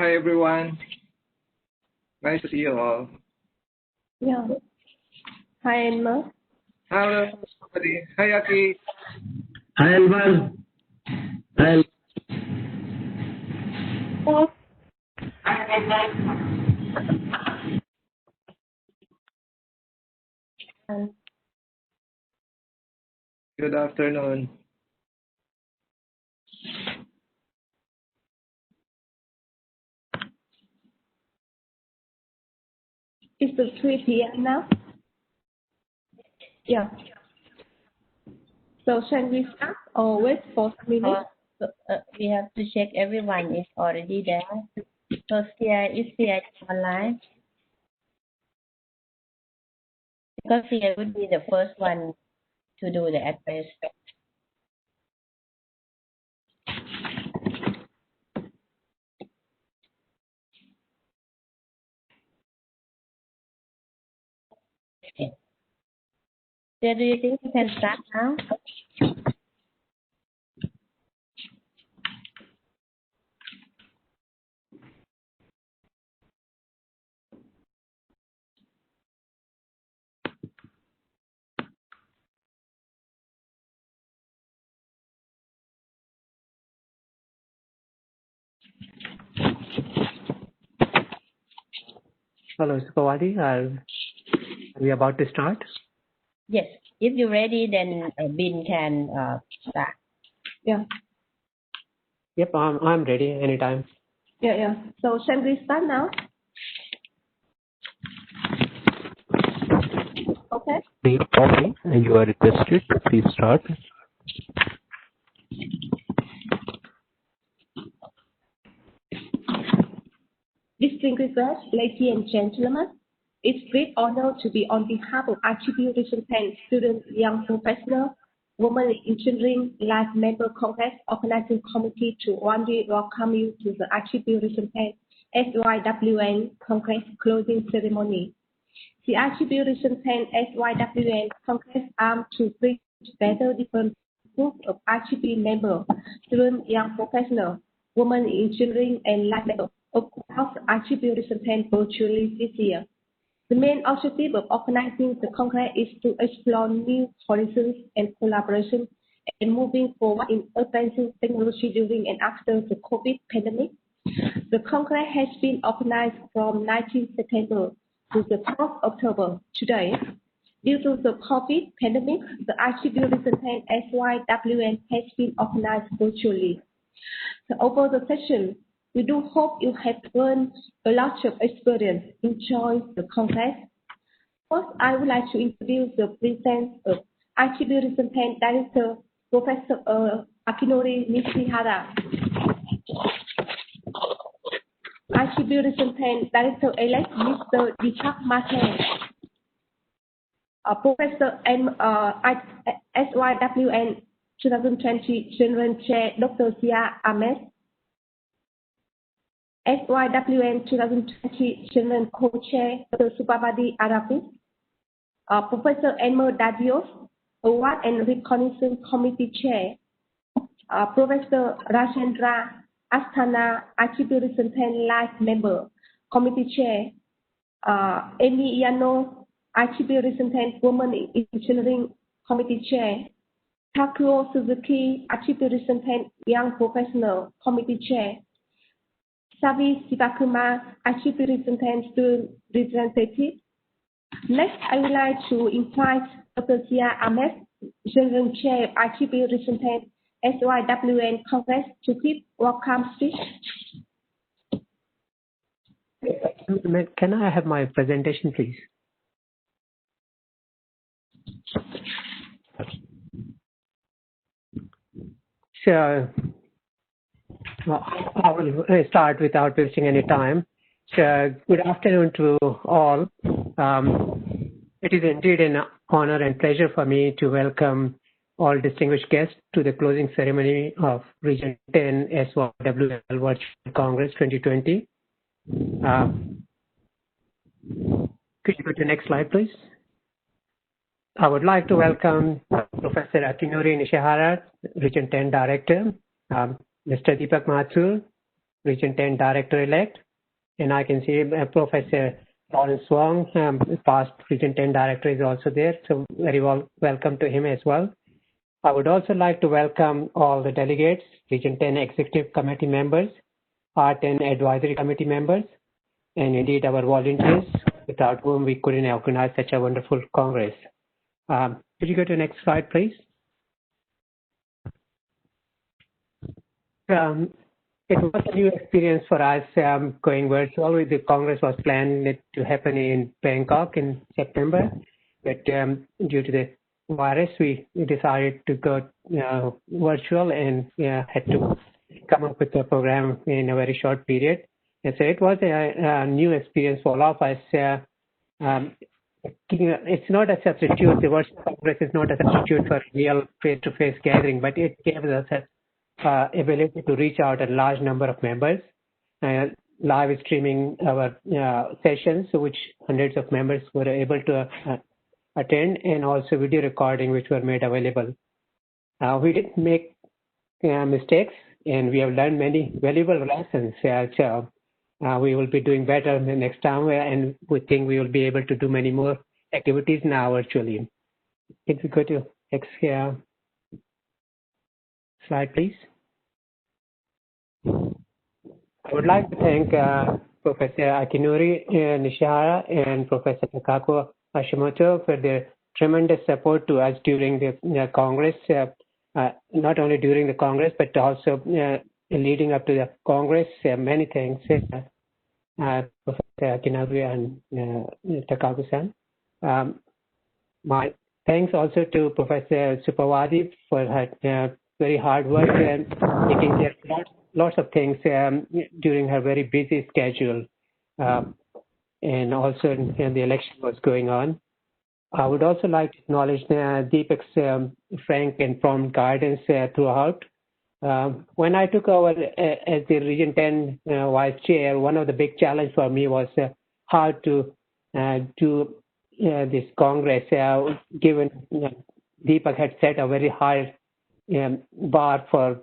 Hi everyone. Nice to see you all. Yeah. Hi, Emma. Hello, everybody. Hi, Aki. Hi, Elmer. Hi. Good afternoon. It's 3 p.m. now. Yeah. So shall we start or wait for some minutes? We have to check everyone is already there. So Sia is online? Because Sia would be the first one to do the address. Okay. Sia, do you think you can start now? Hello, Sukawati. Are we about to start? Yes. If you're ready, then Bin can start. Yeah. Yep, I'm ready anytime. Yeah. So shall we start now? Okay. Okay, you are requested. Please start. Distinguished guests, ladies and gentlemen, it's great honor to be on behalf of Attribution 10 students, young professionals, women in engineering, life member Congress organizing committee to warmly welcome you to the Attribution 10 SYWN Congress closing ceremony. The Attribution 10 SYWN Congress aims to bring together different groups of attribute members, students, young professionals, women in engineering, and life members across the Attribution 10 virtually this year. The main objective of organizing the Congress is to explore new horizons and collaboration and moving forward in advancing technology during and after the COVID pandemic. The Congress has been organized from 19 September to the 12th October today. Due to the COVID pandemic, the Attribution 10 SYWN has been organized virtually. So over the session, we do hope you have learned a lot of experience, enjoyed the Congress. First, I would like to introduce the present of Attribution 10 Director, Professor Akinori Nishihara. Attribution 10 Director-elect Mr. Richard Martin. Professor SYWN 2020 General Chair Dr. Sia Ahmed. SYWN 2020 General Co-Chair Dr. Supabadi Arafis. Professor Elmer Dadios, Award and Recognition Committee Chair. Professor Rajendra Asthana, Attribution 10 Life Member, Committee Chair. Amy Yano, Attribution 10 Women in Engineering Committee Chair. Takuo Suzuki, Attribution 10 Young Professional Committee Chair. Savi Sivakuma, Attribution 10 Student Representative. Next, I would like to invite Dr. Sia Ahmed, General Chair of Attribution 10 SYWN Congress to give welcome speech. Can I have my presentation, please? So, I will start without wasting any time. So, good afternoon to all. It is indeed an honor and pleasure for me to welcome all distinguished guests to the closing ceremony of Region 10 SYWL Virtual Congress 2020. Could you go to the next slide, please? I would like to welcome Professor Akinori Nishihara, Region 10 Director, Mr. Deepak Mathur, Region 10 Director-elect. And I can see Professor Lawrence Wong, past Region 10 Director, is also there. So very welcome to him as well. I would also like to welcome all the delegates, Region 10 Executive Committee members, R10 Advisory Committee members, and indeed our volunteers, without whom we couldn't organize such a wonderful Congress. Could you go to the next slide, please? It was a new experience for us going virtual. The Congress was planned to happen in Bangkok in September, but due to the virus, we decided to go virtual and had to come up with a program in a very short period. And so it was a new experience for all of us. It's not a substitute. The virtual Congress is not a substitute for real face-to-face gathering, but it gave us ability to reach out a large number of members, live streaming our sessions, which hundreds of members were able to attend, and also video recording, which were made available. We did make mistakes, and we have learned many valuable lessons. So we will be doing better the next time, and we think we will be able to do many more activities now virtually. If we go to next slide, please. I would like to thank Professor Akinori Nishihara and Professor Takako Hashimoto for their tremendous support to us during the Congress, not only during the Congress, but also leading up to the Congress. Many thanks, Professor Akinori and Takako-san. My thanks also to Professor Supawadi for her very hard work and taking care of lots of things during her very busy schedule. And also when the election was going on. I would also like to acknowledge Deepak's frank and prompt guidance throughout. When I took over as the Region 10 Vice Chair, one of the big challenges for me was how to do this Congress, given Deepak had set a very high bar for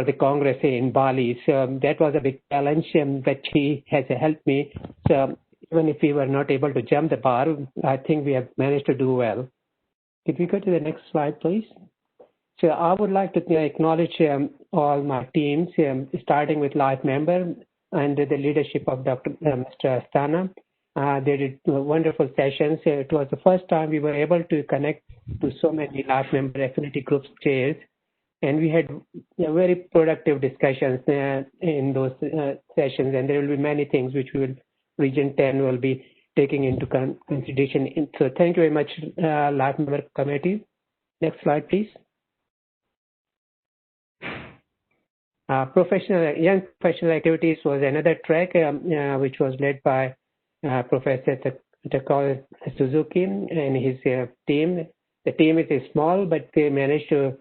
the Congress in Bali. So that was a big challenge, but he has helped me. So even if we were not able to jump the bar, I think we have managed to do well. Could we go to the next slide, please? So I would like to acknowledge all my teams, starting with live member under the leadership of Mr. Astana. They did wonderful sessions. It was the first time we were able to connect to so many live member affinity groups chairs. And we had very productive discussions in those sessions, and there will be many things which Region 10 will be taking into consideration. So thank you very much, Live Member Committee. Next slide, please. Young professional activities was another track which was led by Professor Takao Suzuki and his team. The team is small, but they managed to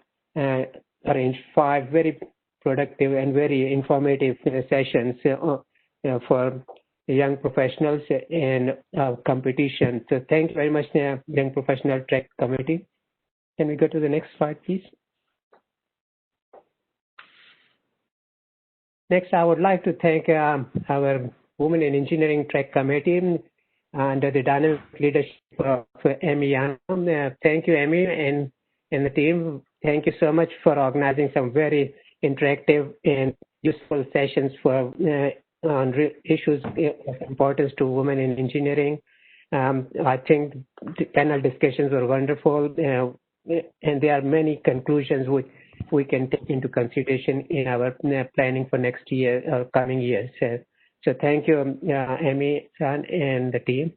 arrange 5 very productive and very informative sessions for young professionals and competition. So thank you very much, Young Professional Track Committee. Can we go to the next slide, please? Next, I would like to thank our Women in Engineering Track Committee under the dynamic leadership of Amy Yanam. Thank you, Amy, and the team. Thank you so much for organizing some very interactive and useful sessions for on issues of importance to women in engineering. I think the panel discussions were wonderful, and there are many conclusions which we can take into consideration in our planning for next year, coming years. So thank you, Amy and the team.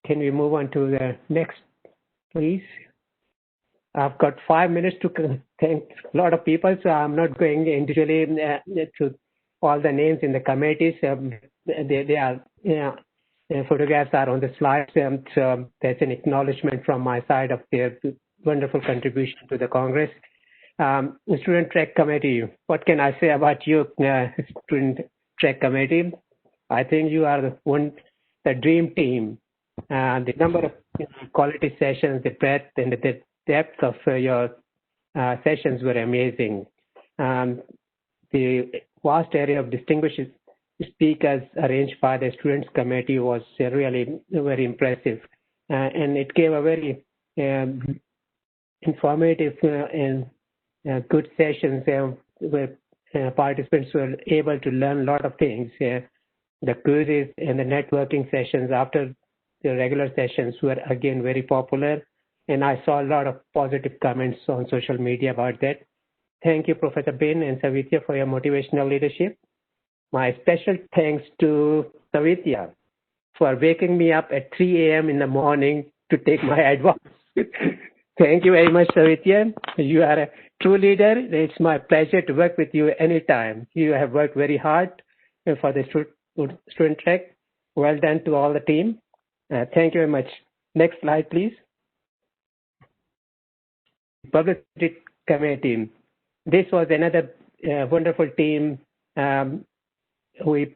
Can we move on to the next, please? I've got 5 minutes to thank a lot of people, so I'm not going individually to all the names in the committees. They are, the photographs are on the slides, so that's an acknowledgement from my side of their wonderful contribution to the Congress. Student Track Committee, what can I say about you, Student Track Committee? I think you are the dream team. The number of quality sessions, the breadth and the depth of your sessions were amazing. The vast array of distinguished speakers arranged by the Students Committee was really very impressive. And it gave a very informative and good sessions where participants were able to learn a lot of things. The quizzes and the networking sessions after the regular sessions were again very popular, and I saw a lot of positive comments on social media about that. Thank you, Professor Ben and Savitya, for your motivational leadership. My special thanks to Savitya for waking me up at 3 a.m. in the morning to take my advice. Thank you very much, Savitya. You are a true leader. It's my pleasure to work with you anytime. You have worked very hard for the student track. Well done to all the team. Thank you very much. Next slide, please. Publicity Committee. This was another wonderful team. We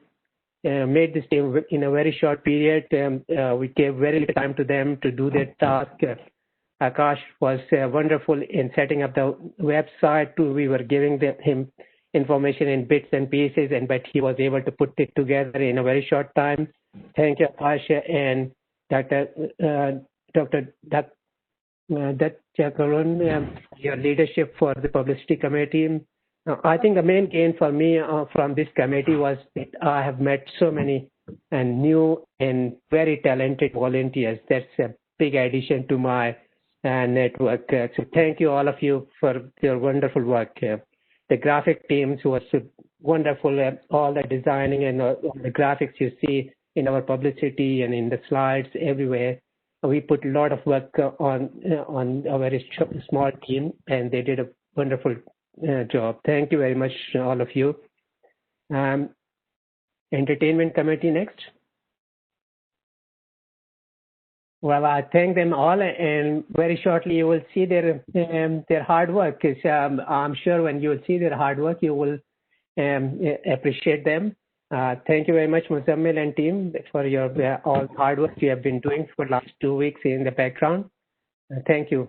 made this team in a very short period. We gave very little time to them to do their task. Akash was wonderful in setting up the website. We were giving him information in bits and pieces, but he was able to put it together in a very short time. Thank you, Akash and Dr. Jakarun, your leadership for the Publicity Committee. I think the main gain for me from this committee was that I have met so many new and very talented volunteers. That's a big addition to my network. So thank you, all of you, for your wonderful work. The graphic teams was wonderful. All the designing and all the graphics you see in our publicity and in the slides everywhere. We put a lot of work on a very small team, and they did a wonderful job. Thank you very much, all of you. Entertainment Committee next. Well, I thank them all, and very shortly you will see their hard work. I'm sure when you will see their hard work, you will appreciate them. Thank you very much, Muzammil and team, for your all hard work you have been doing for the last 2 weeks in the background. Thank you.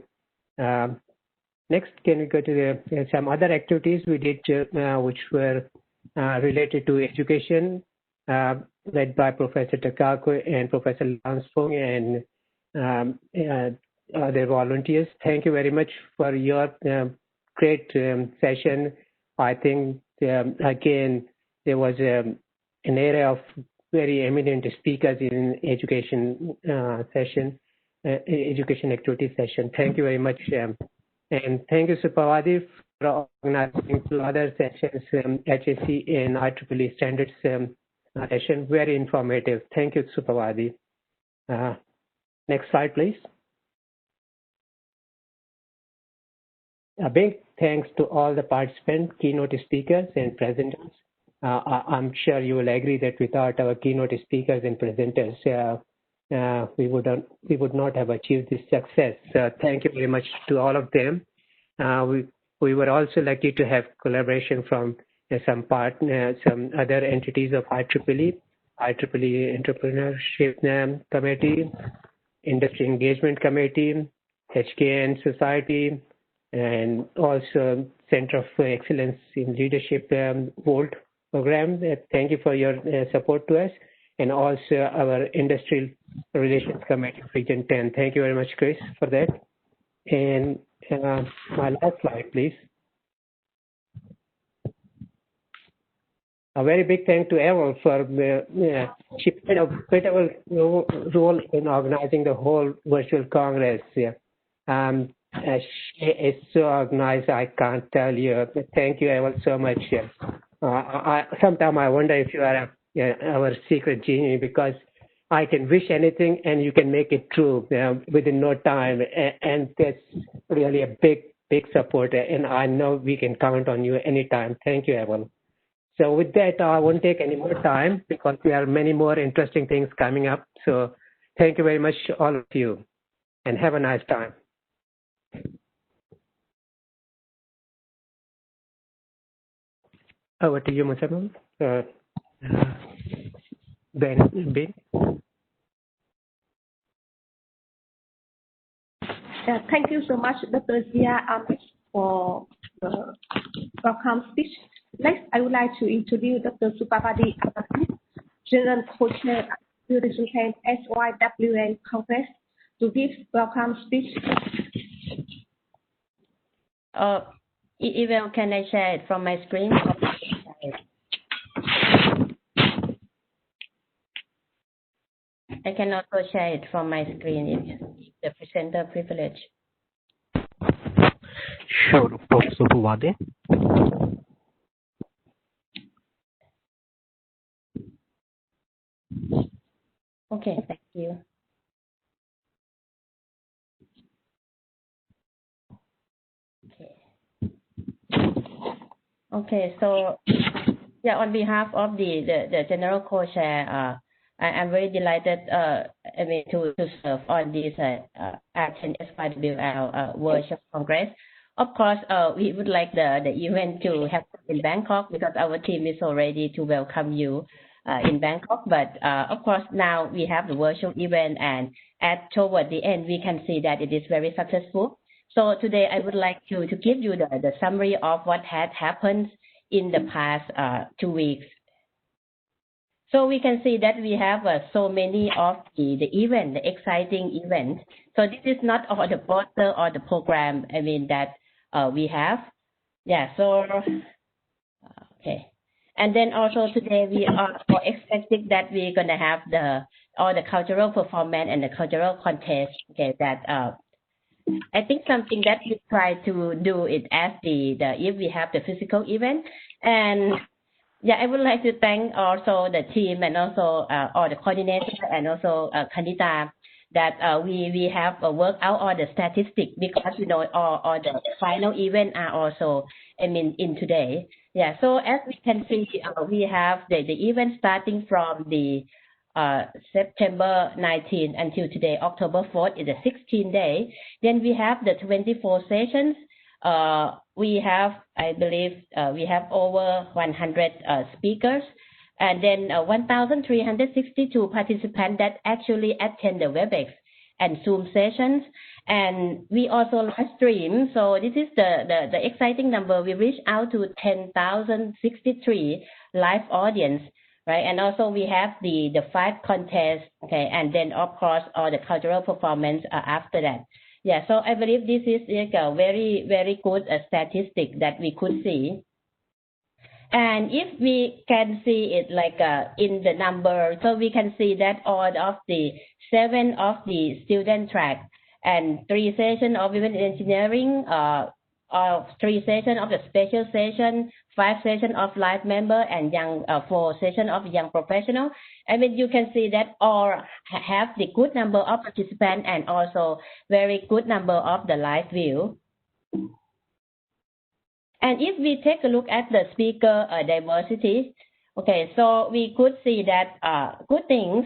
Next, can we go to some other activities we did, which were related to education, led by Professor Takako and Professor Lansfong and other volunteers. Thank you very much for your great session. I think, again, there was an area of very eminent speakers in education session, education activity session. Thank you very much. And thank you, Supawadi, for organizing 2 other sessions, HAC and IEEE standards session. Very informative. Thank you, Supawadi. Next slide, please. A big thanks to all the participants, keynote speakers, and presenters. I'm sure you will agree that without our keynote speakers and presenters, we would not have achieved this success. Thank you very much to all of them. We were also lucky to have collaboration from some other entities of IEEE Entrepreneurship Committee, Industry Engagement Committee, HKN Society, and also Center of Excellence in Leadership VOLT program. Thank you for your support to us, and also our Industrial Relations Committee, Region 10. Thank you very much, Chris, for that. And my last slide, please. A very big thank to Eval for she played a pivotal role in organizing the whole virtual Congress. She is so organized, I can't tell you. Thank you, Eval, so much. Sometimes I wonder if you are our secret genie, because I can wish anything and you can make it true within no time. And that's really a big support. And I know we can count on you anytime. Thank you, Eval. So with that, I won't take any more time because there are many more interesting things coming up. So thank you very much, all of you, and have a nice time. Over to you, Muzammil. Ben. Thank you so much, Dr. Zia Ahmed, for the welcome speech. Next, I would like to introduce Dr. Supapadi Abasis, General Co-Chair of the SYWL Congress, to give welcome speech. Email, can I share it from my screen? I can also share it from my screen. It's the presenter privilege. Sure, Professor Puvade. Okay, thank you. Okay, so yeah, on behalf of the General Co-Chair, I'm very delighted, to serve on this R10 SYWL Virtual Congress. Of course, we would like the event to happen in Bangkok because our team is so ready to welcome you in Bangkok. But of course, now we have the virtual event, and toward the end, we can see that it is very successful. So today, I would like to give you the summary of what had happened in the past 2 weeks. So we can see that we have so many of the event, the exciting event. So this is not all the poster or the program, that we have. Yeah, so, okay. And then also today we are expecting that we're going to have all the cultural performance and the cultural contest, okay, that I think something that we try to do it as if we have the physical event. And yeah, I would like to thank also the team and also all the coordinators and also Kanita that we have worked out all the statistics because all the final event are also in today. Yeah, so as we can see, we have the event starting from the September 19 until today, October 4th, is a 16-day. Then we have the 24 sessions. We have, I believe, we have over 100 speakers, and then 1,362 participants that actually attend the WebEx and Zoom sessions. And we also live stream. So this is the exciting number. We reached out to 10,063 live audience. Right, and also we have the 5 contests, okay, and then of course all the cultural performance after that. Yeah, so I believe this is like a very, very good statistic that we could see. And if we can see it like in the number, so we can see that all of the 7 of the student track and 3 sessions of women in engineering, 3 sessions of the special session, 5 sessions of live member, and 4 sessions of young professional. You can see that all have the good number of participants and also very good number of the live view. And if we take a look at the speaker diversity, okay, so we could see that good things,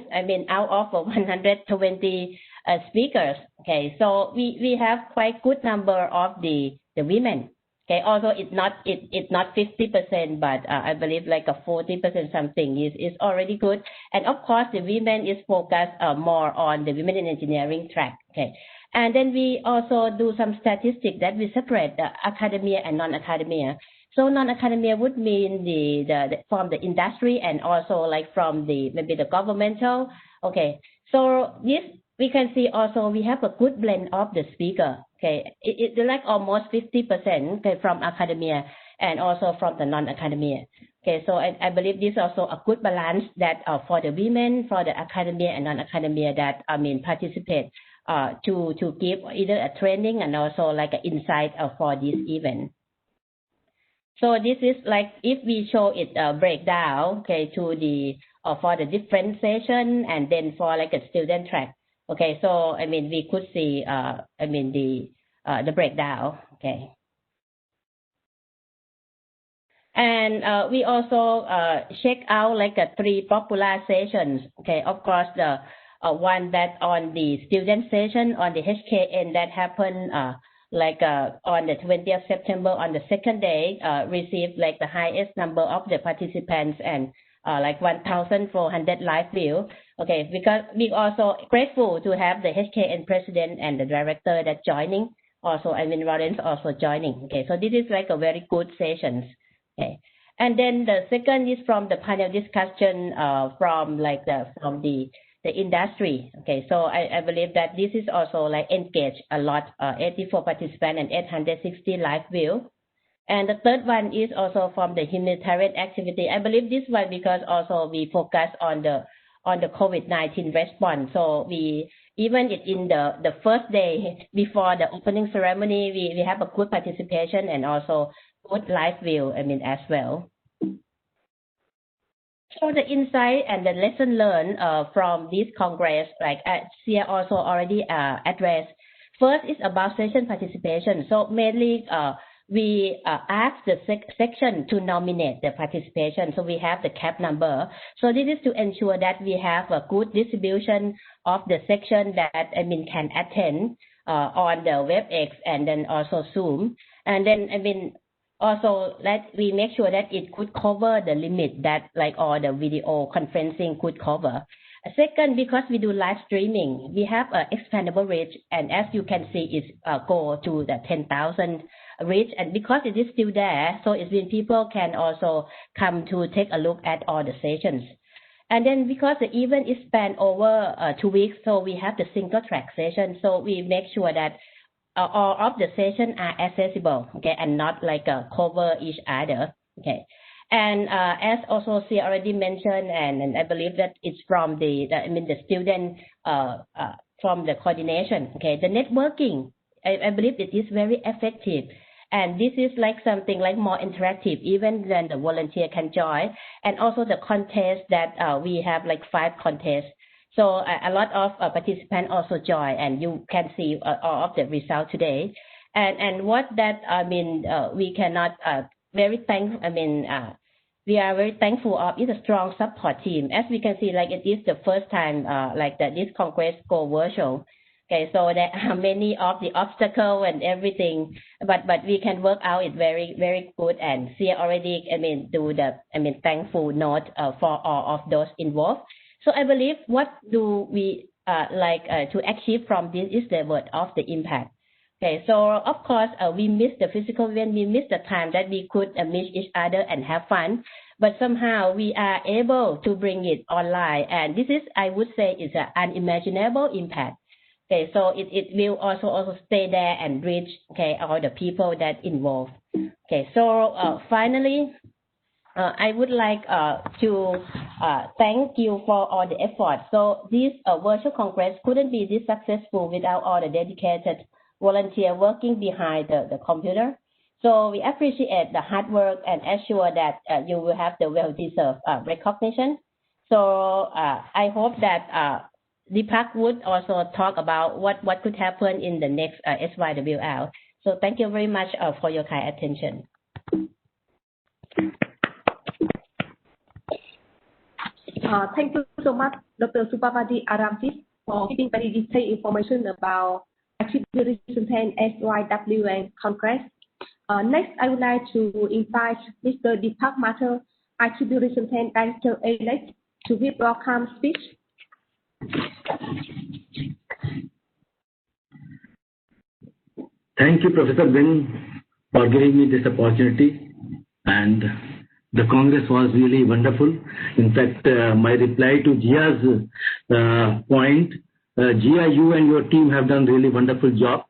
out of 120 speakers, okay, so we have quite good number of the women. Okay, although it's not 50%, but I believe like a 40% something is already good. And of course, the women is focused more on the women in engineering track. Okay, and then we also do some statistics that we separate the academia and non-academia. So non-academia would mean the from the industry and also like from maybe the governmental. Okay, so this we can see also we have a good blend of the speaker. Okay, it's like almost 50%, okay, from academia and also from the non-academia. Okay, so I believe this is also a good balance that for the women, for the academia and non-academia that participate to give either a training and also like an insight for this event. So this is like if we show it breakdown, okay, to the for the different session and then for like a student track. Okay, so we could see the breakdown. Okay, and we also check out like 3 popular sessions. Okay, of course the one that on the student session on the HKN that happened on the 20th September on the second day received like the highest number of the participants and like 1,400 live view. Okay, because we also grateful to have the HKN president and the director that joining. Also, Lawrence also joining. Okay, so this is like a very good sessions. Okay, And then the second is from the panel discussion from the industry. Okay, so I believe that this is also like engaged a lot, 84 participants and 860 live view. And the third one is also from the humanitarian activity. I believe this one because also we focus on the COVID-19 response. So we, even in the first day before the opening ceremony, we have a good participation and also good live view, as well. So the insight and the lesson learned from this Congress, like Sia also already addressed. First is about session participation. So mainly we ask the section to nominate the participation. So we have the cap number. So this is to ensure that we have a good distribution of the section that can attend on the WebEx and then also Zoom. And then also that we make sure that it could cover the limit that like all the video conferencing could cover. Second, because we do live streaming, we have an expandable reach, and as you can see, it's go to the 10,000 reach, and because it is still there, so it means people can also come to take a look at all the sessions. And then because the event is spanned over 2 weeks, so we have the single track session, so we make sure that all of the sessions are accessible, okay, and not like cover each other, okay. And as also she already mentioned, and I believe that it's from the student from the coordination, okay, the networking, I believe it is very effective. And this is like something like more interactive, even then the volunteer can join. And also the contest that we have like 5 contests. So a lot of participants also join, and you can see all of the results today. And what that, we cannot very thank, we are very thankful of is a strong support team. As we can see, like it is the first time like that this Congress go virtual. Okay, so there are many of the obstacles and everything, but we can work out it very, very good. And see already, do the, thankful note for all of those involved. So I believe what do we to achieve from this is the word of the impact. Okay, so of course we miss the physical event, we miss the time that we could meet each other and have fun, but somehow we are able to bring it online, and this is, I would say, is an unimaginable impact. Okay, so it will also stay there and reach, okay, all the people that involved. Okay, so finally, I would like to thank you for all the effort. So this virtual Congress couldn't be this successful without all the dedicated volunteers working behind the computer. So we appreciate the hard work and assure that you will have the well-deserved recognition. So I hope that Deepak would also talk about what could happen in the next SYWL. So thank you very much for your kind attention. Thank you so much, Dr. Supawadi Aramjit, for giving very detailed information about Activity Recent 10 SYWL Congress. Next, I would like to invite Mr. Deepak Mathur, Activity Recent 10 Director-elect, to give welcome speech. Thank you, Professor Ben, for giving me this opportunity. And the Congress was really wonderful. In fact, my reply to Jia's point, Jia, you and your team have done really wonderful job.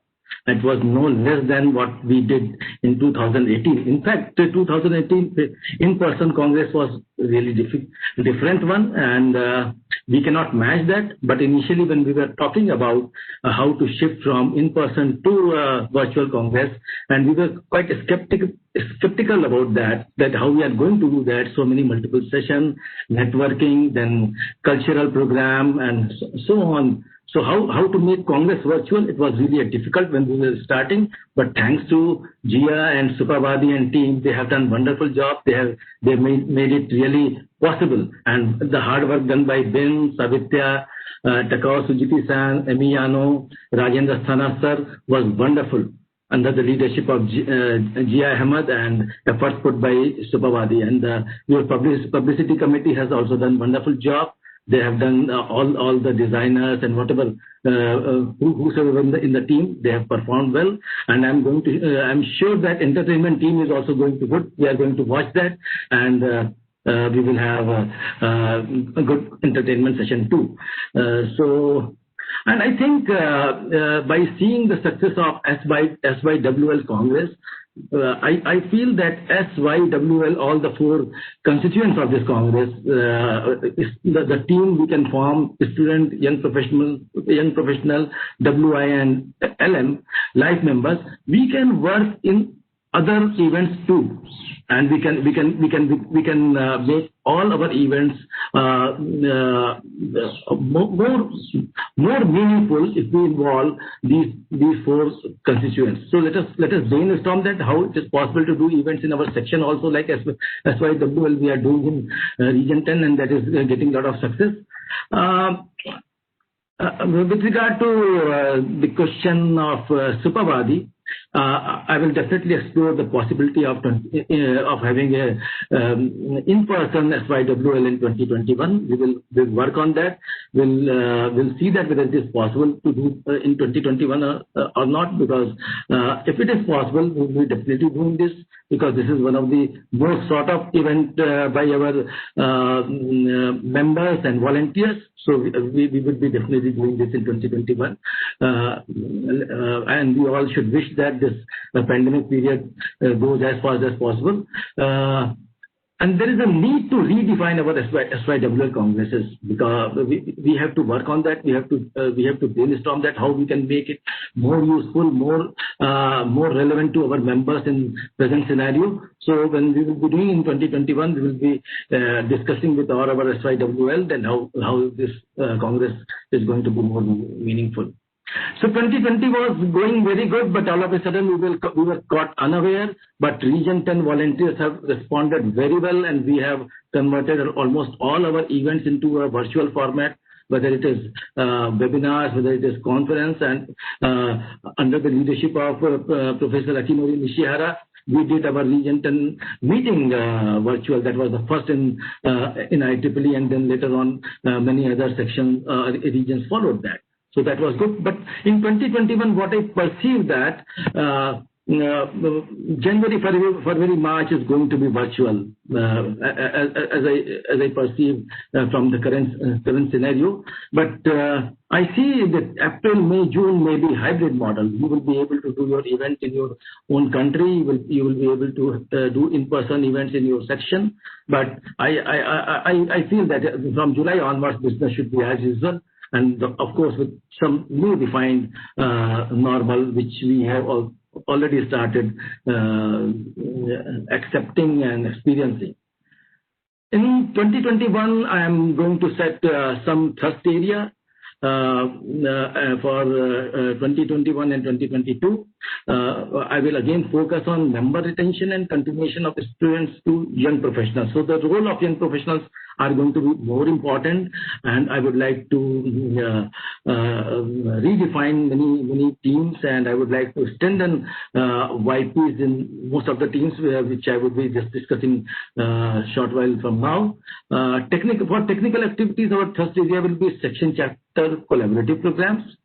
It was no less than what we did in 2018. In fact, 2018 in-person Congress was really different one, and we cannot match that. But initially, when we were talking about how to shift from in-person to virtual Congress, and we were quite skeptical about that how we are going to do that. So many multiple sessions, networking, then cultural program, and so on. So how to make Congress virtual? It was really difficult when we were starting, but thanks to Jia and Supawadi and team, they have done wonderful job. They made it really possible, and the hard work done by Ben, Savitya, Takao Sujiti-san, Emiliano, Rajendra Sthana sir was wonderful under the leadership of Jia Ahmed and efforts put by Supawadi. And your publicity committee has also done wonderful job. They have done all the designers and whatever whosoever in the team, they have performed well, and I'm sure that entertainment team is also going to good. We are going to watch that, and we will have a good entertainment session too. And I think by seeing the success of SYWL Congress, I feel that SYWL, all the 4 constituents of this Congress, is the team we can form, student, young professional, WI and LM, life members, we can work in other events too, and we can make all our events more meaningful if we involve these 4 constituents. So let us brainstorm that how it is possible to do events in our section also, like SYWL we are doing in Region 10, and that is getting a lot of success. With regard to the question of Supavadi, I will definitely explore the possibility of having a in-person SYWL in 2021. We'll work on that. We'll see that whether it is possible to do in 2021 or not. Because if it is possible, we'll be definitely doing this, because this is one of the most sought of event by our members and volunteers. So we would be definitely doing this in 2021, and we all should wish that this pandemic period goes as fast as possible. And there is a need to redefine our SYWL congresses, because we have to work on that. We have to brainstorm that how we can make it more useful, more relevant to our members in present scenario. So when we will be doing in 2021, we will be discussing with all our SYWL then how this Congress is going to be more meaningful. So 2020 was going very good, but all of a sudden we were caught unaware. But Region 10 volunteers have responded very well, and we have converted almost all our events into a virtual format, whether it is webinars, whether it is conference, and under the leadership of Professor Akinori Nishihara, we did our Region 10 meeting virtual. That was the first in IEEE, and then later on many other sections, regions followed that. So that was good. But in 2021, what I perceive that January, February, March is going to be virtual, as I perceive from the current scenario. But I see that April, May, June may be hybrid model. You will be able to do your event in your own country. You will be able to do in-person events in your section. But I feel that from July onwards, business should be as usual. And of course, with some new defined normal, which we have already started accepting and experiencing. In 2021, I am going to set some thrust area for 2021 and 2022. I will again focus on member retention and continuation of students to young professionals. So the role of young professionals are going to be more important, and I would like to redefine many teams, and I would like to strengthen YPs in most of the teams, which I would be just discussing short while from now. For technical activities, our thrust area will be section chapter collaborative programs,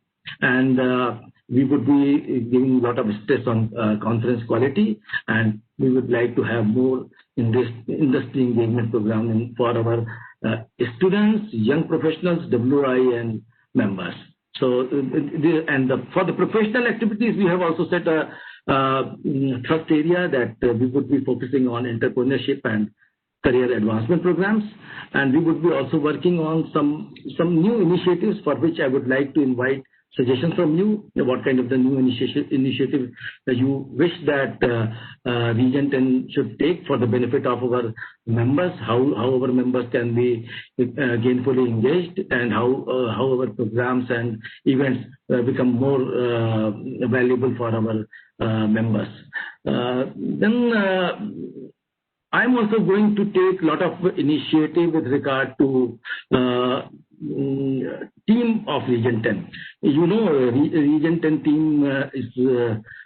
and we would be giving a lot of stress on conference quality, and we would like to have more industry engagement program for our students, young professionals, WI, and members. So, for the professional activities, we have also set a thrust area that we would be focusing on entrepreneurship and career advancement programs, and we would be also working on some new initiatives for which I would like to invite suggestions from you. What kind of the new initiative that you wish that Region 10 should take for the benefit of our members, how our members can be gainfully engaged, and how our programs and events become more valuable for our members. Then I'm also going to take a lot of initiative with regard to team of Region 10. You know, Region 10 team is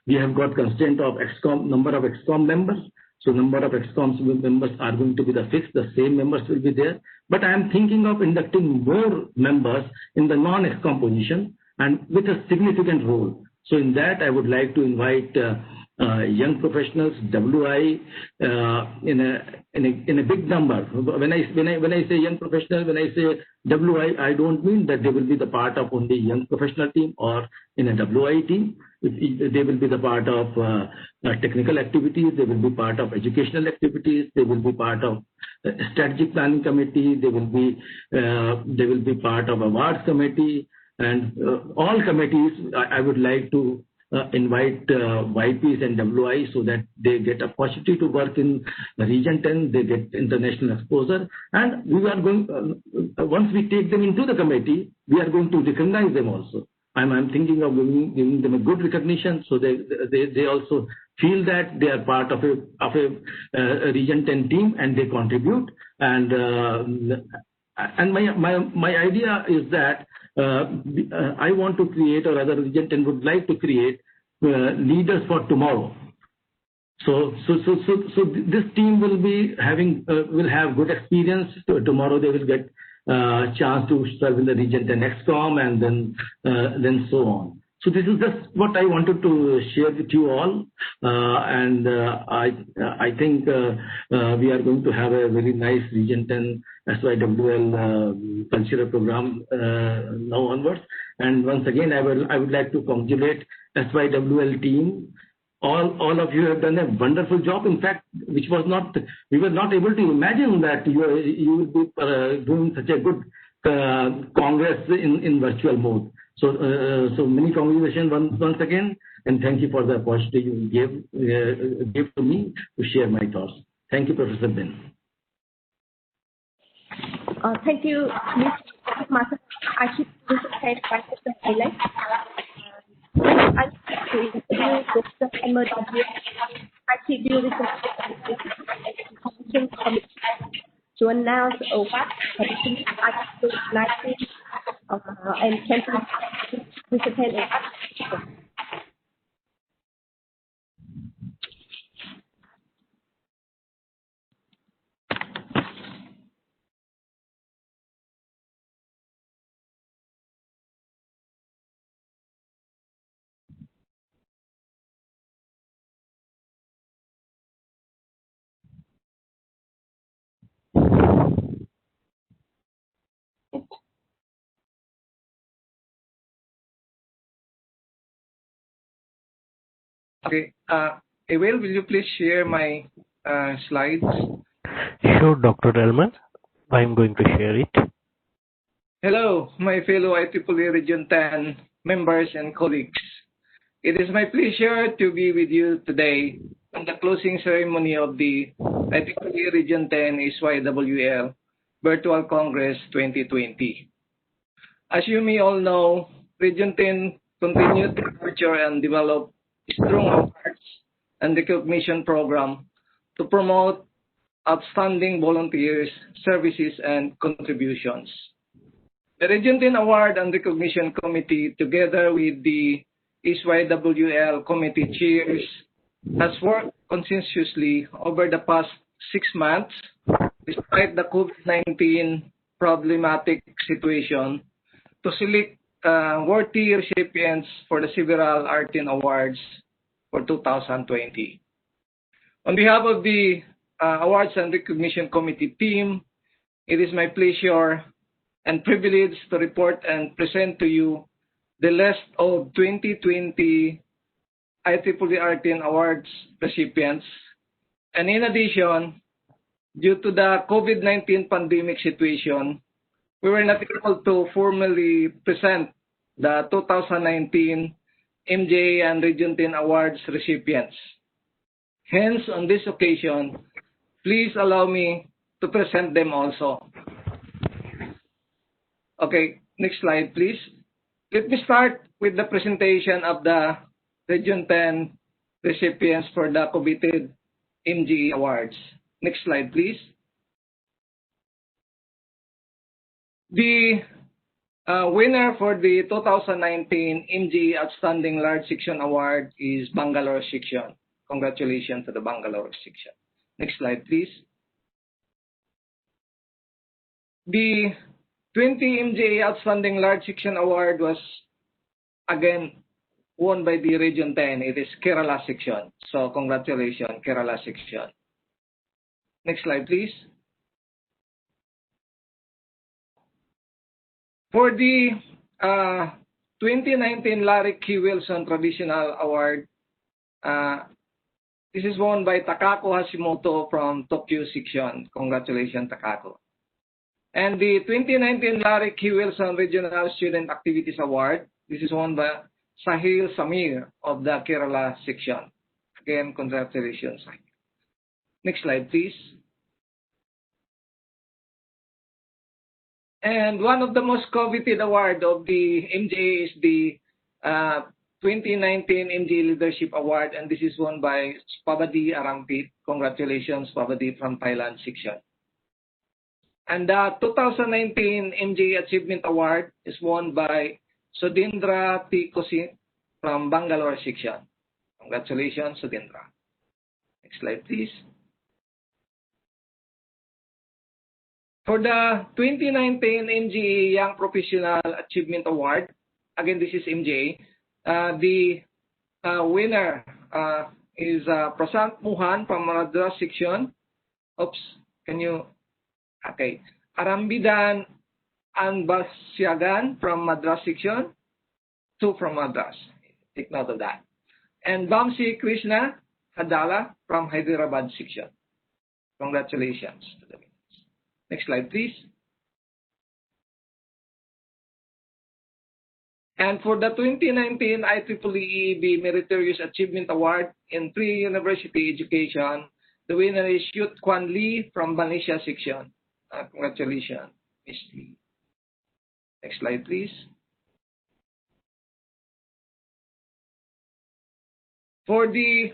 we have got constraint of number of ExCom members. So number of ExComs members are going to be the fixed, the same members will be there. But I am thinking of inducting more members in the non-ExCom position and with a significant role. So in that, I would like to invite young professionals, WI, in a big number. When I say young professionals, when I say WI, I don't mean that they will be the part of only young professional team or in a WI team. They will be the part of technical activities. They will be part of educational activities. They will be part of strategic planning committee. They will be part of awards committee and all committees. I would like to invite YPs and WI so that they get a opportunity to work in Region 10, they get international exposure, and we are going, once we take them into the committee, we are going to recognize them also. I'm thinking of giving them a good recognition so they also feel that they are part of a Region 10 team and they contribute. And my idea is that I want to create, or rather Region 10 would like to create leaders for tomorrow. So this team will be will have good experience. Tomorrow they will get chance to serve in the Region 10 ExCom and then so on. So this is just what I wanted to share with you all, and I think we are going to have a very nice Region 10 SYWL cultural program now onwards. And once again, I would like to congratulate SYWL team. All of you have done a wonderful job. In fact, we were not able to imagine that you will be doing such a good congress in virtual mode. So many congratulations once again, and thank you for the opportunity you gave to me to share my thoughts. Thank you, Professor Ben. Thank you, Ms. Martha. I should present Professor Alex. I would like to introduce the MOW Activity Commission Committee to announce a what commission Article 19 and campaign participant. Okay. Will you please share my slides? Sure, Dr. Elman. I'm going to share it. Hello, my fellow IEEE Region 10 members and colleagues. It is my pleasure to be with you today on the closing ceremony of the IEEE Region 10 SYWL Virtual Congress 2020. As you may all know, Region 10 continued to nurture and develop strong awards and recognition program to promote outstanding volunteers, services, and contributions. The Region 10 Award and Recognition Committee, together with the SYWL Committee Chairs, has worked conscientiously over the past 6 months, despite the COVID-19 problematic situation, to select worthy recipients for the several R10 awards for 2020. On behalf of the Awards and Recognition Committee team, it is my pleasure and privilege to report and present to you the list of 2020 IEEE R10 awards recipients. And in addition, due to the COVID-19 pandemic situation, we were not able to formally present the 2019 MJA and Region 10 Awards recipients. Hence, on this occasion, please allow me to present them also. Okay, next slide, please. Let me start with the presentation of the Region 10 recipients for the coveted MJA Awards. Next slide, please. The winner for the 2019 MJA Outstanding Large Section Award is Bangalore Section. Congratulations to the Bangalore Section. Next slide, please. The 20 MJA Outstanding Large Section Award was again won by the Region 10. It is Kerala section. So congratulations, Kerala section. Next slide, please. For the 2019 Larry K. Wilson Traditional Award, this is won by Takako Hashimoto from Tokyo section. Congratulations, Takako. And the 2019 Larry K. Wilson Regional Student Activities Award, this is won by Sahil Samir of the Kerala section. Again, congratulations, Sahil. Next slide, please. And one of the most coveted award of the MJA is the 2019 MJA Leadership Award, and this is won by Pabadi Arampit. Congratulations, Pabadi from Thailand section. And the 2019 MJA Achievement Award is won by Sudindra T. Kosin from Bangalore section. Congratulations, Sudindra. Next slide, please. For the 2019 MJA Young Professional Achievement Award, again, this is MJA. The winner is Prasant Muhan from Madras section. Oops, can you? Okay. Arambidan Anbasyagan from Madras section. 2 from Madras. Take note of that. And Bamsi Krishna Hadala from Hyderabad section. Congratulations to the winners. Next slide, please. And for the 2019 IEEE EEB Meritorious Achievement Award in Pre-University Education, the winner is Yut Kwan Lee from Malaysia section. Congratulations, Ms. Lee. Next slide, please. For the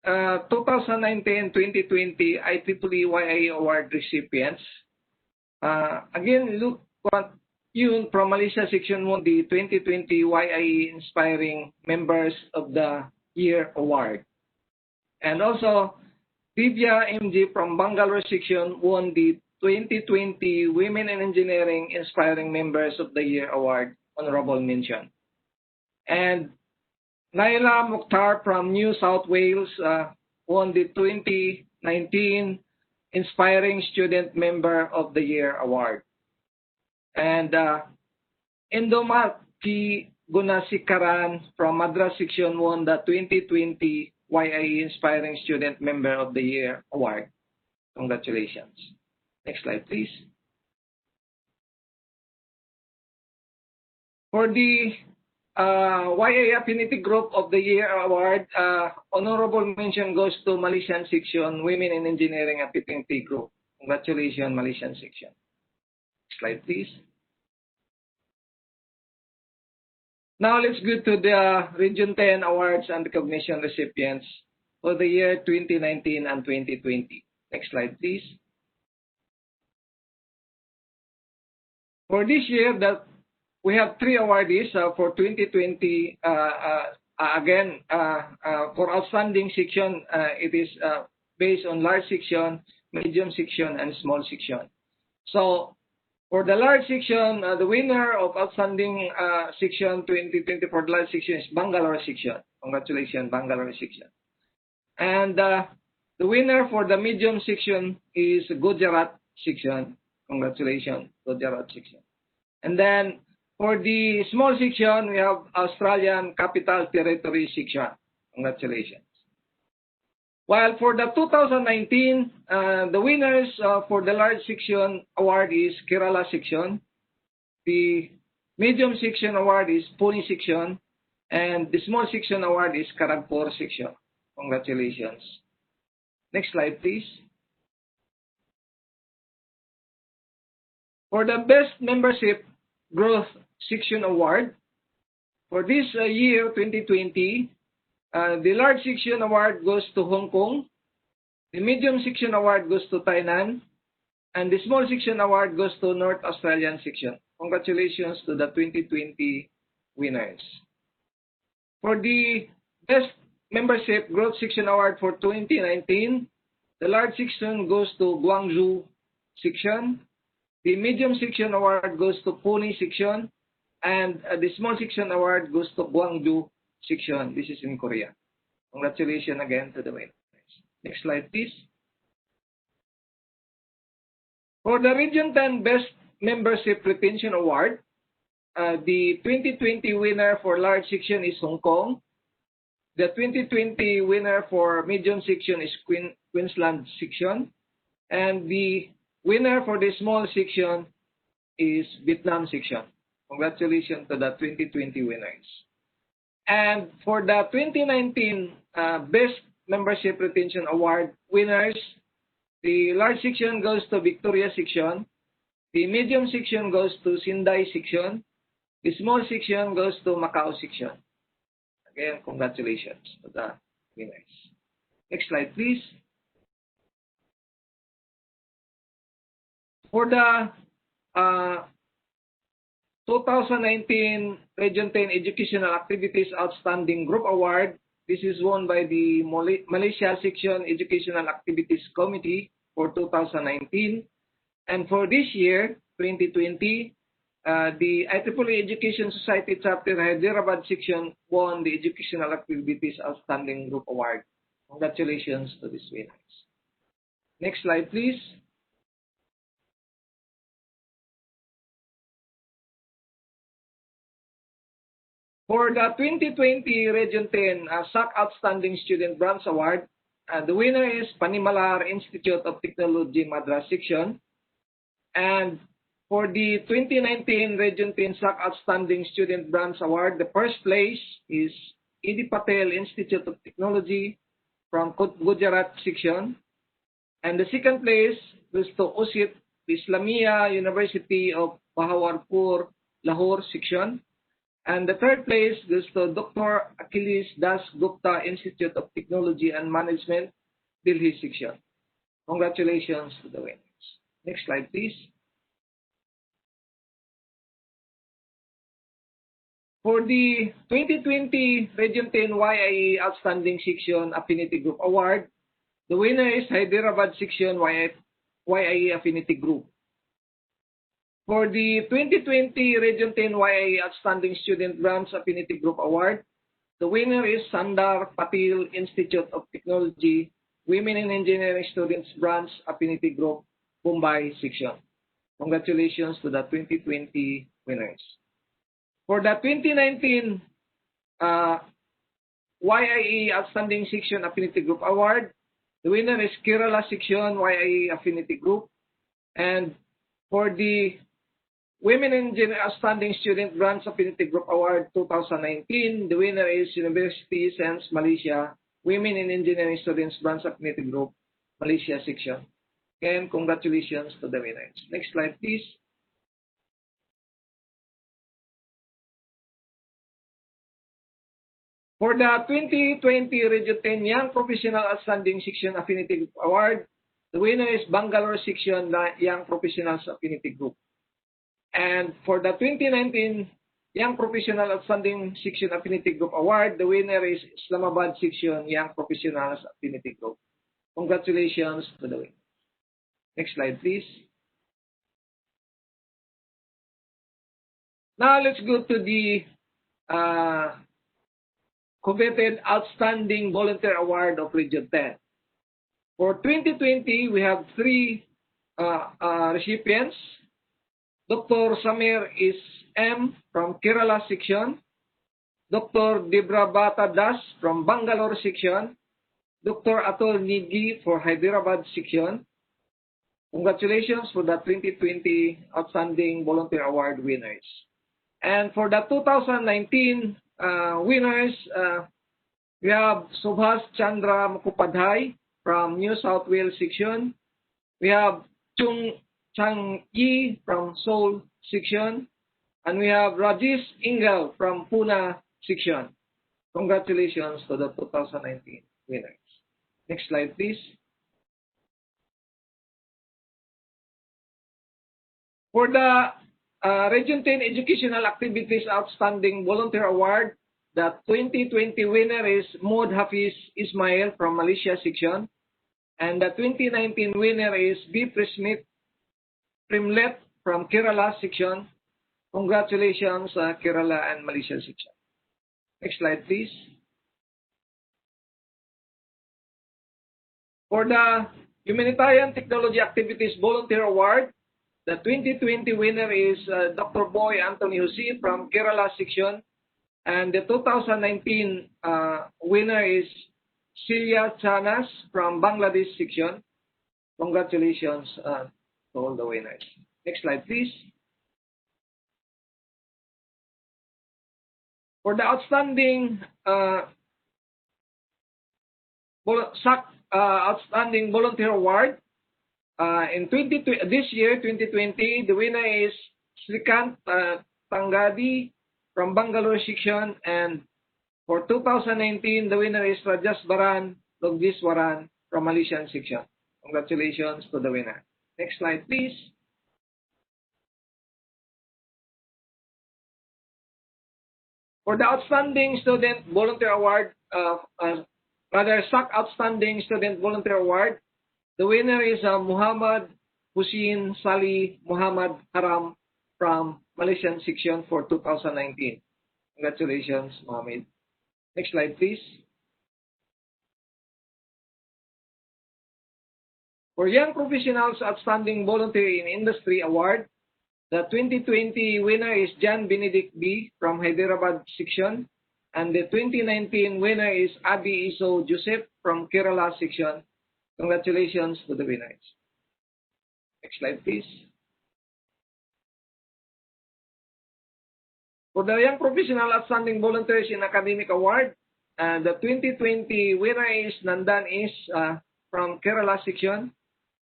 2019-2020 IEEE YIA Award recipients, again, look what Yun from Malaysia section won the 2020 YIA Inspiring Members of the Year Award. And also, Divya MG from Bangalore section won the 2020 Women in Engineering Inspiring Members of the Year Award, honorable mention. And Naila Mukhtar from New South Wales won the 2019 Inspiring Student Member of the Year Award. And Indomati Gunasikaran from Madras section won the 2020 YIE Inspiring Student Member of the Year Award. Congratulations. Next slide, please. For the YIA Affinity Group of the Year Award, honorable mention goes to Malaysian section, Women in Engineering Affinity Group. Congratulations, Malaysian section. Next slide, please. Now let's go to the Region 10 Awards and Recognition recipients for the year 2019 and 2020. Next slide, please. For this year, we have 3 awardees for 2020. Again, for outstanding section, it is based on large section, medium section, and small section. So, for the large section, the winner of outstanding section 2020 for the large section is Bangalore section. Congratulations, Bangalore section. And the winner for the medium section is Gujarat section. Congratulations, Gujarat section. And then for the small section, we have Australian Capital Territory section. Congratulations. While for the 2019, the winners for the large section award is Kerala section. The medium section award is Pune section. And the small section award is Kharagpur section. Congratulations. Next slide, please. For the Best Membership Growth Section Award, for this year, 2020, the large section award goes to Hong Kong, the medium section award goes to Tainan, and the small section award goes to North Australian section. Congratulations to the 2020 winners. For the Best Membership Growth Section Award for 2019, The large section goes to Guangzhou section. The medium section award goes to Pune section. And the small section award goes to Gwangju section. This is in Korea. Congratulations again to the winners. Next slide, please. For the Region 10 Best Membership Retention Award, the 2020 winner for large section is Hong Kong. The 2020 winner for medium section is Queensland section. And the winner for the small section is Vietnam section. Congratulations to the 2020 winners. And for the 2019 Best Membership Retention Award winners, the large section goes to Victoria section. The medium section goes to Sindai section. The small section goes to Macau section. Again, congratulations to the winners. Next slide, please. For the 2019 Region 10 Educational Activities Outstanding Group Award, this is won by the Malaysia Section Educational Activities Committee for 2019. And for this year, 2020, the IEEE Education Society Chapter Hyderabad Section won the Educational Activities Outstanding Group Award. Congratulations to these winners. Next slide, please. For the 2020 Region 10 SAC Outstanding Student Branch Award, the winner is Panimalar Institute of Technology Madras Section. And for the 2019 Region 10 SAC Outstanding Student Branch Award, the first place is E.D. Patel Institute of Technology from Gujarat Section. And the second place goes to USIT Islamia University of Bahawalpur, Lahore Section. And the third place goes to Dr. Achilles Das Gupta Institute of Technology and Management, Delhi Section. Congratulations to the winners. Next slide, please. For the 2020 Region 10 YIE Outstanding Section Affinity Group Award, the winner is Hyderabad Section YIE Affinity Group. For the 2020 Region 10 YIE Outstanding Student Branch Affinity Group Award, the winner is Sandar Patil Institute of Technology, Women in Engineering Students Branch Affinity Group, Mumbai Section. Congratulations to the 2020 winners. For the 2019 YIE Outstanding Section Affinity Group Award, the winner is Kerala Section YIE Affinity Group. And for the Women in Engineering Outstanding Student Branch Affinity Group Award 2019, the winner is University Sense Malaysia, Women in Engineering Students Branch Affinity Group, Malaysia Section. And congratulations to the winners. Next slide, please. For the 2020 Region 10 Young Professional Outstanding Section Affinity Group Award, the winner is Bangalore Section Young Professionals Affinity Group. And for the 2019 Young Professional Outstanding Section Affinity Group Award, the winner is Islamabad Section Young Professionals Affinity Group. Congratulations to the winners. Next slide, please. Now let's go to the coveted Outstanding Volunteer Award of Region 10. For 2020, we have three recipients. Dr. Samir is M from Kerala Section, Dr. Dibrabata Das from Bangalore Section, Dr. Atul Nigi for Hyderabad Section. Congratulations for the 2020 Outstanding Volunteer Award winners. And for the 2019 winners, we have Subhas Chandra Mukopadhyay from New South Wales Section. We have Chung Chang Yi from Seoul Section. And we have Rajesh Ingal from Pune Section. Congratulations to the 2019 winners. Next slide, please. For the Region 10 Educational Activities Outstanding Volunteer Award, the 2020 winner is Mohd Hafiz Ismail from Malaysia Section. And the 2019 winner is B. Primlet from Kerala section. Congratulations, Kerala and Malaysia section. Next slide, please. For the Humanitarian Technology Activities Volunteer Award, the 2020 winner is Dr. Boy Anthony Jose from Kerala section. And the 2019 winner is Celia Chanas from Bangladesh section. Congratulations to all the winners. Next slide, please. For the outstanding outstanding volunteer award in this year, 2020, the winner is Srikant Tangadi from Bangalore section, and for 2019, the winner is Rajas Baran Logiswaran from Malaysian section. Congratulations to the winner. Next slide, please. For the Outstanding Student Volunteer Award, SAC Outstanding Student Volunteer Award, the winner is Muhammad Hussein Salih Muhammad Haram from Malaysian section for 2019. Congratulations, Mohammed. Next slide, please. For Young Professionals Outstanding Volunteer in Industry Award, the 2020 winner is John Benedict B. from Hyderabad section, and the 2019 winner is Abi Iso Joseph from Kerala section. Congratulations to the winners. Next slide, please. For the Young Professional Outstanding Volunteers in Academic Award, the 2020 winner is Nandan Is from Kerala section,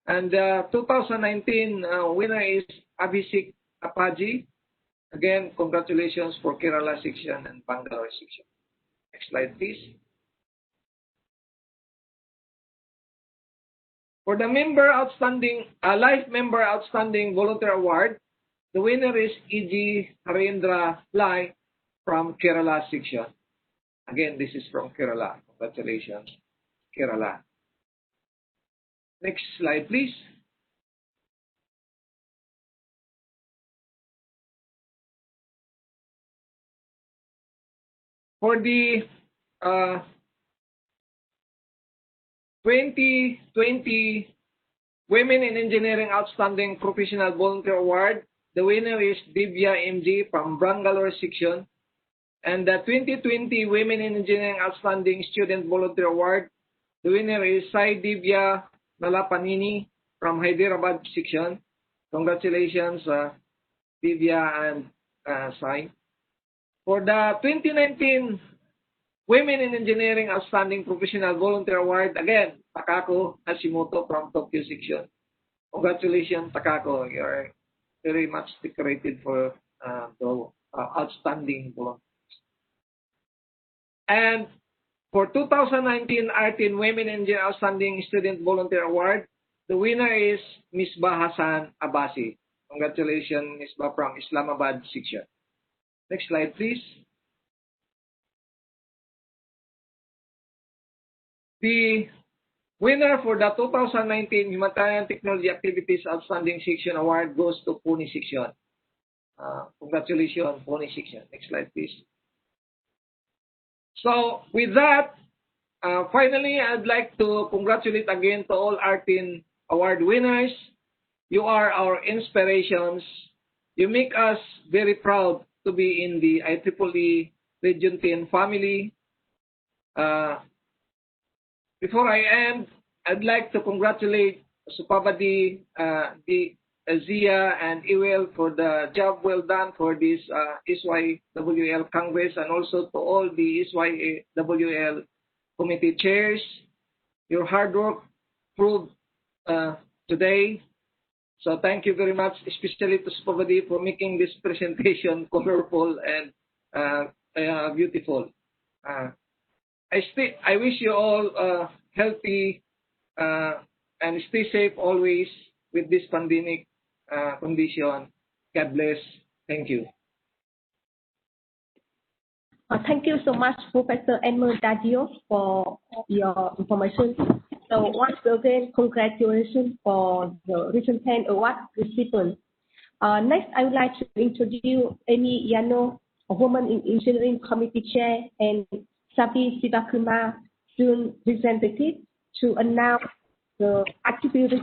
and the 2019 winner is Abhishek Apaji. Again, congratulations for Kerala section and Bangalore section. Next slide, please. For the Life Member Outstanding Volunteer Award, the winner is E.G. Harendra Lai from Kerala section. Again, this is from Kerala. Congratulations, Kerala. Next slide, please. For the 2020 Women in Engineering Outstanding Professional Volunteer Award, the winner is Divya MG from Bangalore section. And the 2020 Women in Engineering Outstanding Student Volunteer Award, the winner is Sai Divya Nalapanini from Hyderabad section. Congratulations, Divya and Sai. For the 2019 Women in Engineering Outstanding Professional Volunteer Award, again, Takako Hashimoto from Tokyo section. Congratulations, Takako. You are very much decorated for the outstanding volunteers. And for 2019 R10 Women in Engineering Outstanding Student Volunteer Award, the winner is Misbah Hassan Abasi. Congratulations, Misbah from Islamabad section. Next slide, please. The winner for the 2019 Humanitarian Technology Activities Outstanding Section Award goes to Pune section. Congratulations, Pune section. Next slide, please. So with that, finally, I'd like to congratulate again to all R10 award winners. You are our inspirations. You make us very proud to be in the IEEE Region 10 family. Before I end, I'd like to congratulate Supabadi, Zia, and Iwel for the job well done for this SYWL Congress, and also to all the SYWL committee chairs. Your hard work proved today. So thank you very much, especially to Supabadi for making this presentation colorful and beautiful. I wish you all healthy and stay safe always with this pandemic condition. God bless. Thank you. Thank you so much, Professor Edmund Dadio, for your information. So once again, congratulations for the Region 10 award recipient. Next, I would like to introduce Amy Yano, a woman in engineering committee chair, and Sabi Sivakumar, student representative, to announce the attribution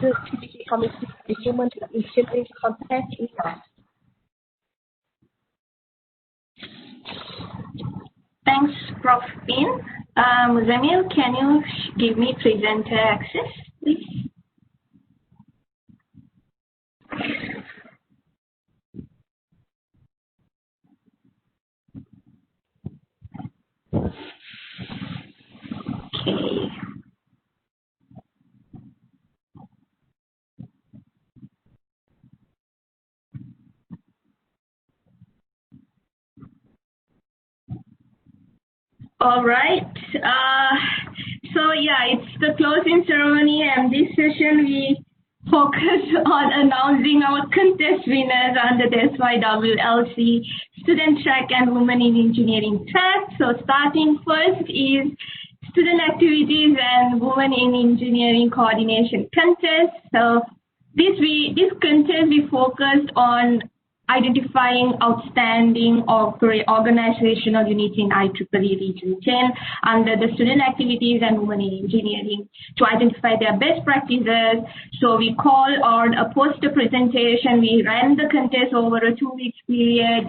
certificate committee with women in engineering contest award. Thanks, Prof. Bin. Zamil, can you give me presenter access, please? Okay. All right. So yeah, it's the closing ceremony, and this session we focus on announcing our contest winners under the SYWLC Student Track and Women in Engineering track. So starting first is Student Activities and Women in Engineering Coordination Contest. So this contest we focused on identifying outstanding or organizational units in IEEE Region 10 under the Student Activities and Women in Engineering to identify their best practices. So we called on a poster presentation. We ran the contest over a 2-week period.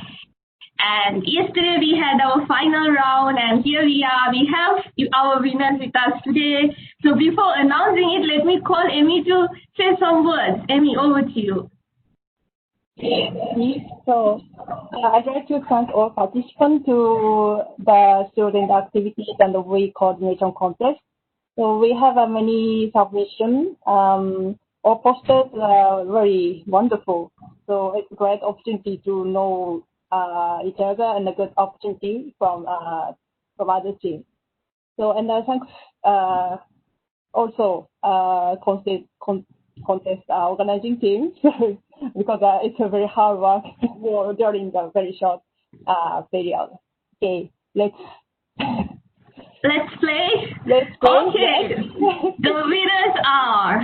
And yesterday we had our final round, and here we are. We have our winners with us today. So before announcing it, let me call Amy to say some words. Amy, over to you. So I'd like to thank all participants to the student activities and the week coordination contest. So we have many submissions. All posters are very wonderful. So it's a great opportunity to know each other and a good opportunity from other teams. So and I thank also contest organizing teams because it's a very hard work during the very short period. Okay, let's play. Let's go. Okay, the winners are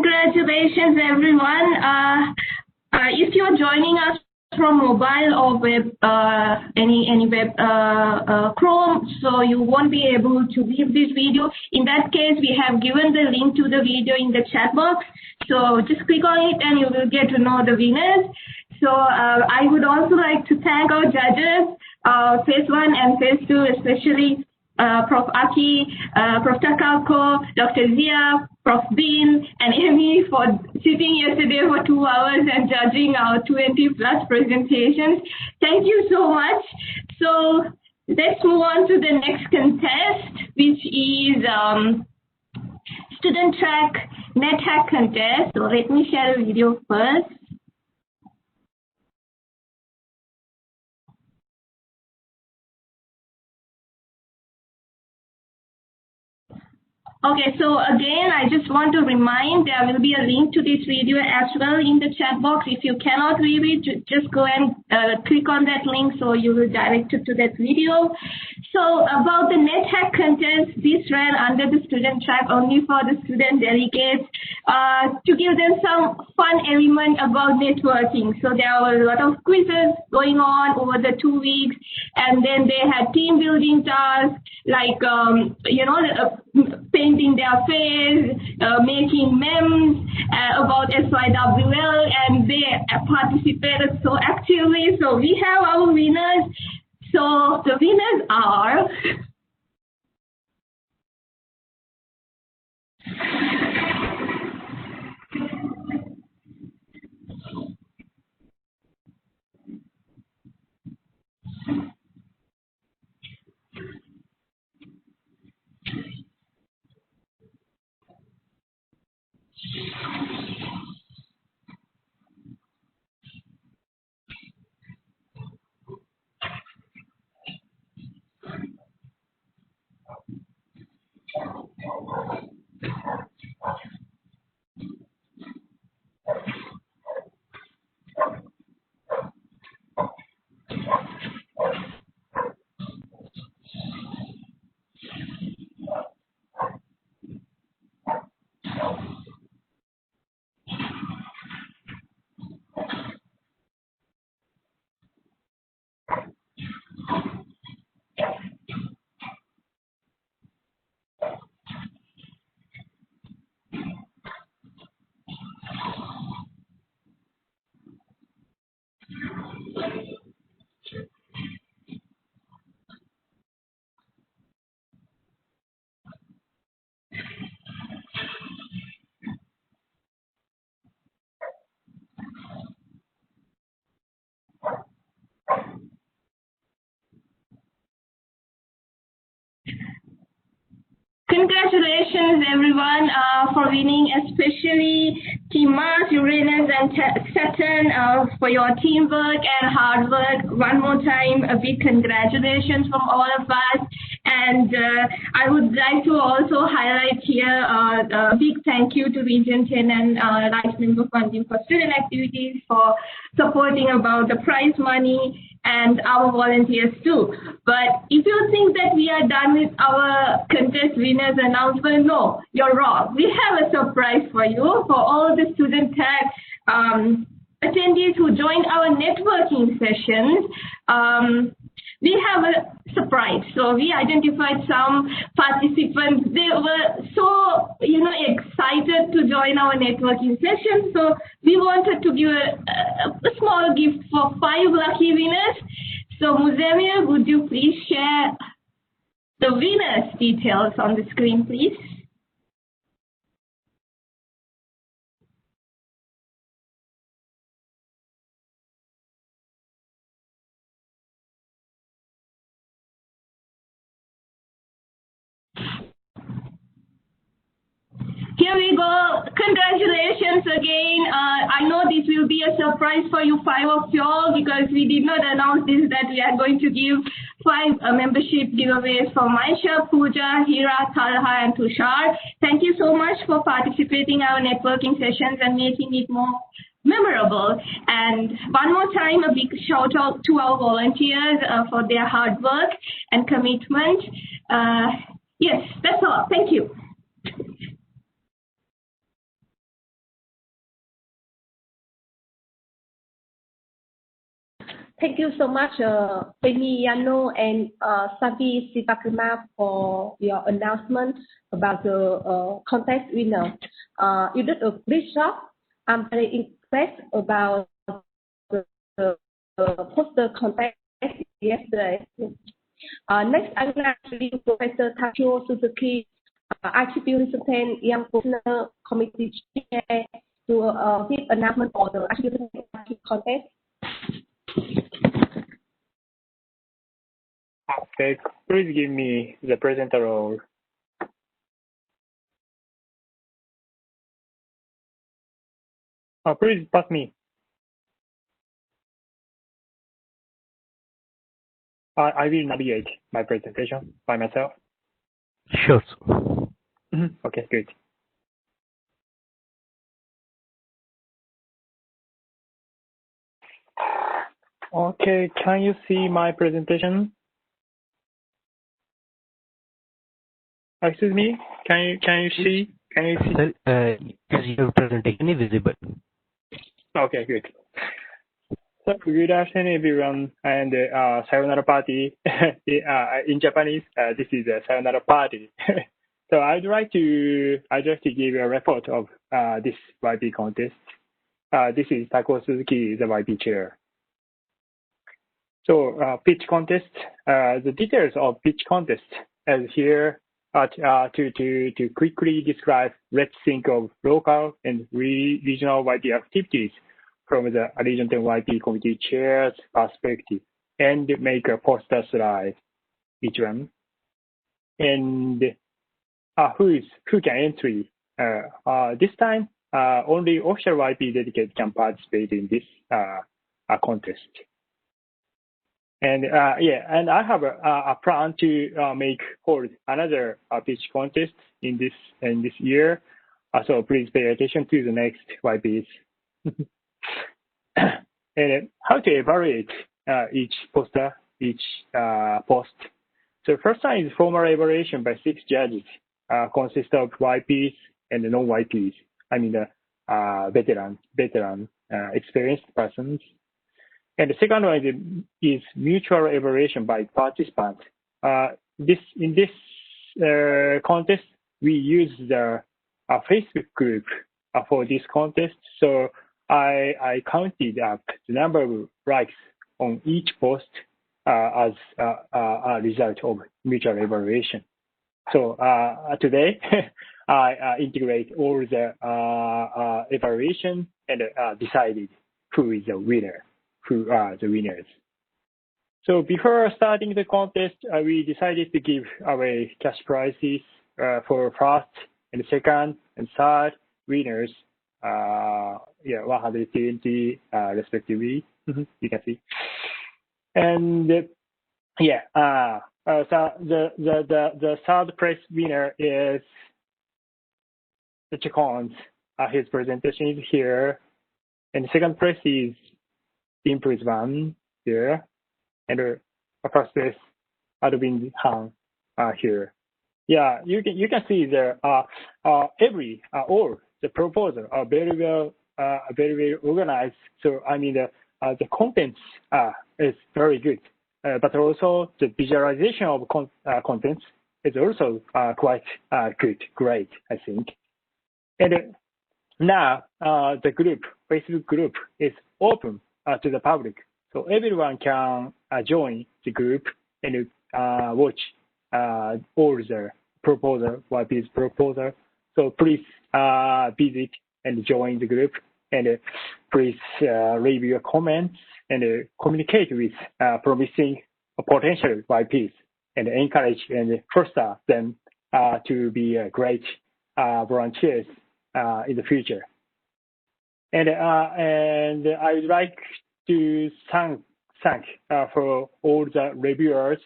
Congratulations, everyone. If you're joining us from mobile or web, any web Chrome, so you won't be able to view this video. In that case, we have given the link to the video in the chat box. So just click on it and you will get to know the winners. So I would also like to thank our judges, phase 1 and phase 2, especially Prof. Aki, Prof. Takalko, Dr. Zia, Prof. Bin, and Amy for sitting yesterday for 2 hours and judging our 20+ presentations. Thank you so much. So let's move on to the next contest, which is student track NetHack contest. So let me share a video first. Okay, so again, I just want to remind there will be a link to this video as well in the chat box. If you cannot read it, just go and click on that link so you will direct it to that video. So about the NetHack contest, this ran under the student track only for the student delegates to give them some fun element about networking. So there were a lot of quizzes going on over the 2 weeks, and then they had team building tasks like, painting their face, making memes about SYWL, and they participated so actively. So we have our winners. So the winners are congratulations everyone for winning, especially Team Mars, Uranus, and Saturn for your teamwork and hard work. One more time, a big congratulations from all of us. And I would like to also highlight here a big thank you to Region 10 and Rice Member Funding for student activities for supporting about the prize money and our volunteers too. But if you think that we are done with our contest winners announcement, no, you're wrong. We have a surprise for you for all the student tag attendees who joined our networking sessions. We have a surprise. So we identified some participants. They were so, excited to join our networking session. So we wanted to give a small gift for 5 lucky winners. So Muzemir, would you please share the winners' details on the screen, please? Here we go. Congratulations again. I know this will be a surprise for you 5 of y'all because we did not announce this that we are going to give 5 membership giveaways for Maisha, Pooja, Hira, Talha, and Tushar. Thank you so much for participating in our networking sessions and making it more memorable. And one more time, a big shout out to our volunteers for their hard work and commitment. Yes, that's all. Thank you. Thank you so much, Penny Yano and Sabi Sivakumar, for your announcement about the contest winner. You did a great job. I'm very impressed about the poster contest yesterday. Next, I would like to leave Professor Tachio Suzuki, Attribution 10 Young Professional Committee Chair, to give announcement for the Attribution contest. Okay, please give me the presenter role. Please pass me. I will navigate my presentation by myself. Sure. Okay, good. Okay, can you see my presentation? Excuse me, can you see? Sir, is your presentation visible? Okay, good. So good afternoon, everyone, and sayonara party. In Japanese, this is a sayonara party. So I'd like to give a report of this YP contest. This is Tako Suzuki, the YP chair. So pitch contest. The details of pitch contest as here. To quickly describe, let's think of local and regional YP activities from the Region 10 YP Committee Chair's perspective, and make a poster slide, each one. And who can entry? This time, only official YP dedicated can participate in this contest. And and I have a plan to hold another pitch contest in this year. So please pay attention to the next YPs. And how to evaluate each poster, each post. So first time is formal evaluation by 6 judges, consists of YPs and non-YPs. I mean veteran experienced persons. And the second one is mutual evaluation by participants. In this contest, we use the Facebook group for this contest. So I counted up the number of likes on each post as a result of mutual evaluation. So today, I integrate all the evaluation and decided who is the winner. Who are the winners. So before starting the contest, we decided to give away cash prizes for first and second and third winners. 120 respectively. You can see. And so the third place winner is the Chacons. His presentation is here, and the second place is Improved one here, and first place Adwin Han here. Yeah, you can see there all the proposals are very well organized. So I mean the contents is very good, but also the visualization of contents is also quite great, I think. And now the Facebook group is open to the public, so everyone can join the group and watch all the YP's proposal. So please visit and join the group, and please leave your comments and communicate with promising potential YPs, and encourage and foster them to be great volunteers in the future. And I would like to thank for all the reviewers,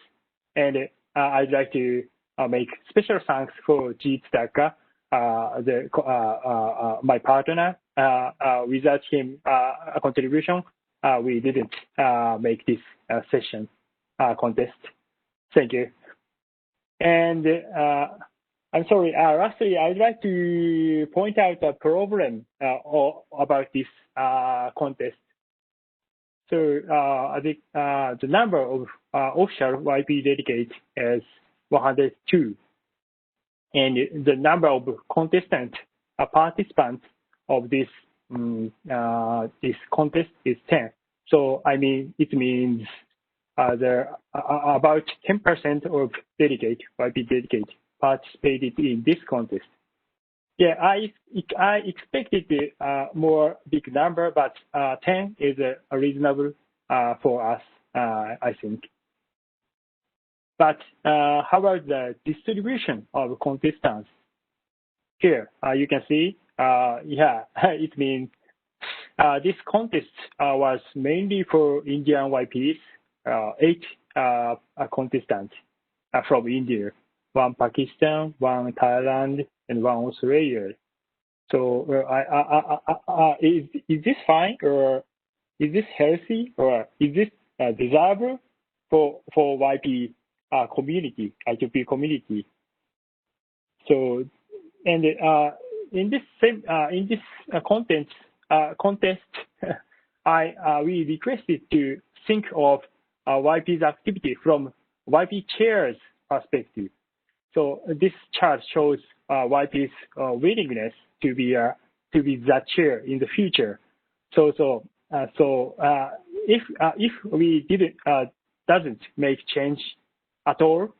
and I'd like to make special thanks for Jeet Taka, my partner. Without him contribution, we didn't make this session contest. Thank you. And I'm sorry. Lastly, I'd like to point out a problem about this contest. So I think the number of official YP delegates is 102, and the number of contestant participants of this this contest is 10. So I mean, it means there are about 10% of YP delegates participated in this contest. Yeah, I expected more big number, but 10 is a reasonable for us, I think. But how about the distribution of contestants? Here, you can see, yeah, it means this contest was mainly for Indian YPs, 8 contestants from India, 1 Pakistan, 1 Thailand, and 1 Australia. So is this fine, or is this healthy, or is this desirable for YP community, IQP community? So, and in this same contest, we requested to think of YP's activity from YP chair's perspective. So this chart shows YP's willingness to be the chair in the future. So if we doesn't make change at all,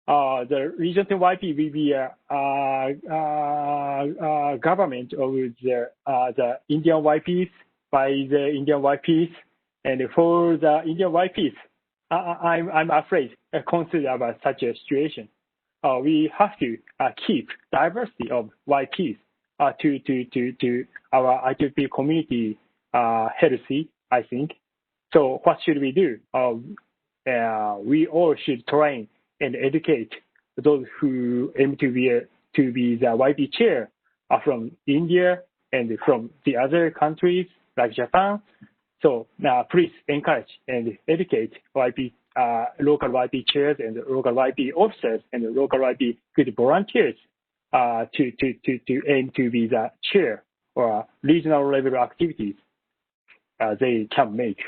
the region 10 YP will be a government of the Indian YPs by the Indian YPs, and for the Indian YPs, I'm afraid consider about such a situation. We have to keep diversity of YPs to our IQP community healthy, I think. So what should we do? We all should train and educate those who aim to be the YP chair from India and from the other countries like Japan. So please encourage and educate YP, local YP chairs and local YP officers and local YP good volunteers to aim to be the chair or regional level activities they can make.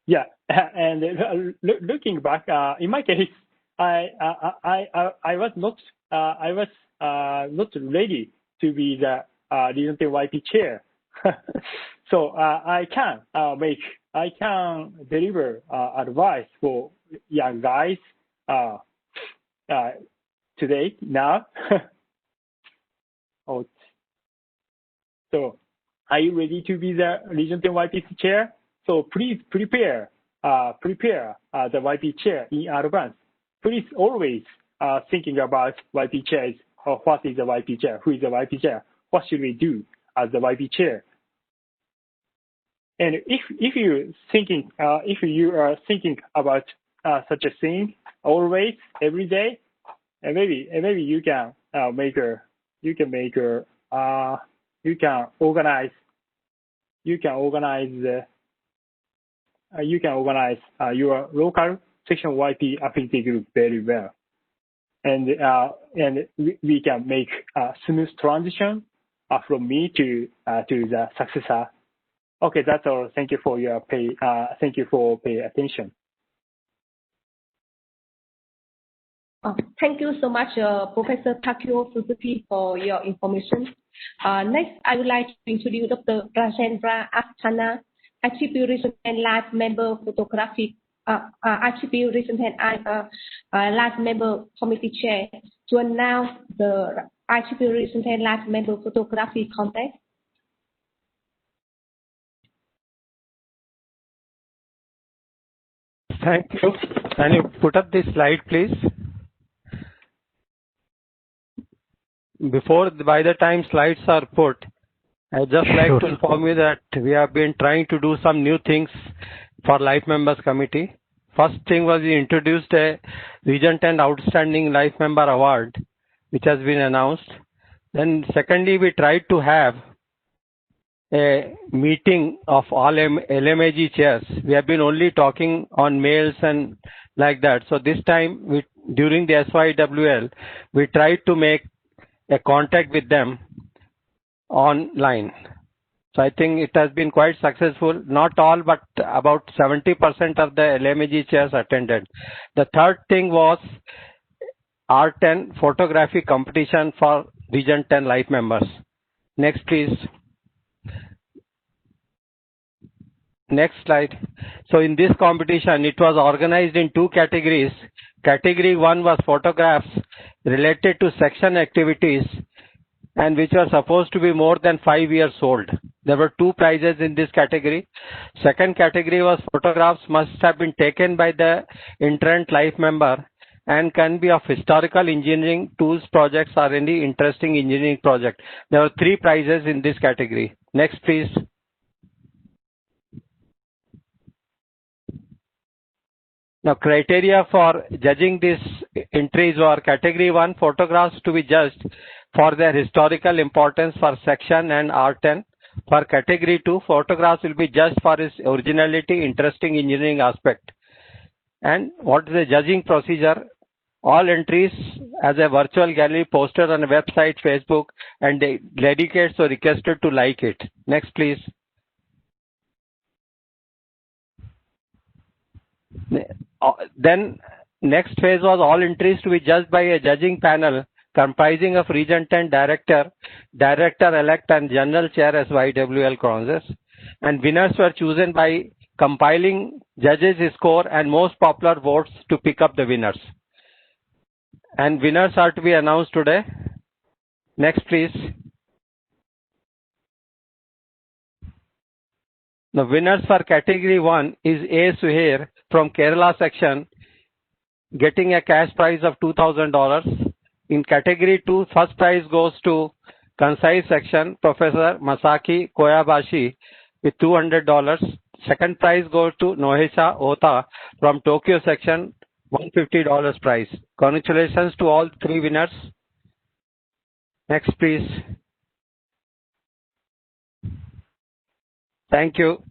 Yeah, and looking back, in my case, I was not ready to be the regional YP chair. So I can deliver advice for young guys today now. So are you ready to be the region 10 YP chair? So please prepare the YP chair in advance. Please always thinking about YP chairs, or what is the YP chair, who is the YP chair, what should we do as the YP chair. And if you are thinking about such a thing always, every day, and maybe you can organize your local section YP affinity group very well, and we can make a smooth transition from me to the successor. Okay, that's all. Thank you for your pay attention. Thank you so much, Professor Takio Suzuki, for your information. Next, I would like to introduce Dr. Rajendra Asthana, Attribute Recent and Last Member Photographic, Attribute Recent and Last Member Committee Chair, to announce the Attribute Recent and Last Member Photography Contest. Thank you. Can you put up this slide, please? By the time slides are put, I'd just like to inform you that we have been trying to do some new things for Life Members Committee. First thing was we introduced a Region 10 Outstanding Life Member Award, which has been announced. Then secondly, we tried to have a meeting of all LMAG chairs. We have been only talking on mails and like that. So this time, during the SYWL, we tried to make a contact with them online. So I think it has been quite successful. Not all, but about 70% of the LMEG chairs attended. The third thing was R10 photography competition for Region 10 life members. Next, please. Next slide. So in this competition, it was organized in two categories. Category 1 was photographs related to section activities and which were supposed to be more than 5 years old. There were two prizes in this category. Second category was photographs must have been taken by the interent life member and can be of historical engineering, tools projects or any interesting engineering project. There were three prizes in this category. Next, please. Now, criteria for judging these entries were category 1, photographs to be judged for their historical importance for section and R10. For category 2, photographs will be judged for its originality, interesting engineering aspect. And what is the judging procedure? All entries as a virtual gallery posted on a website, Facebook, and the delegates are requested to like it. Next, please. Then next phase was all entries to be judged by a judging panel comprising of Region 10 Director, Director-elect and General Chair SYWL Congress. And winners were chosen by compiling judges' score and most popular votes to pick up the winners. And winners are to be announced today. Next, please. The winners for category 1 is A. Suhair from Kerala section, getting a cash prize of $2,000. In category 2, first prize goes to Kansai section, Professor Masaki Koyabashi with $200. Second prize goes to Nohesha Ota from Tokyo section, $150 prize. Congratulations to all three winners. Next, please. Thank you.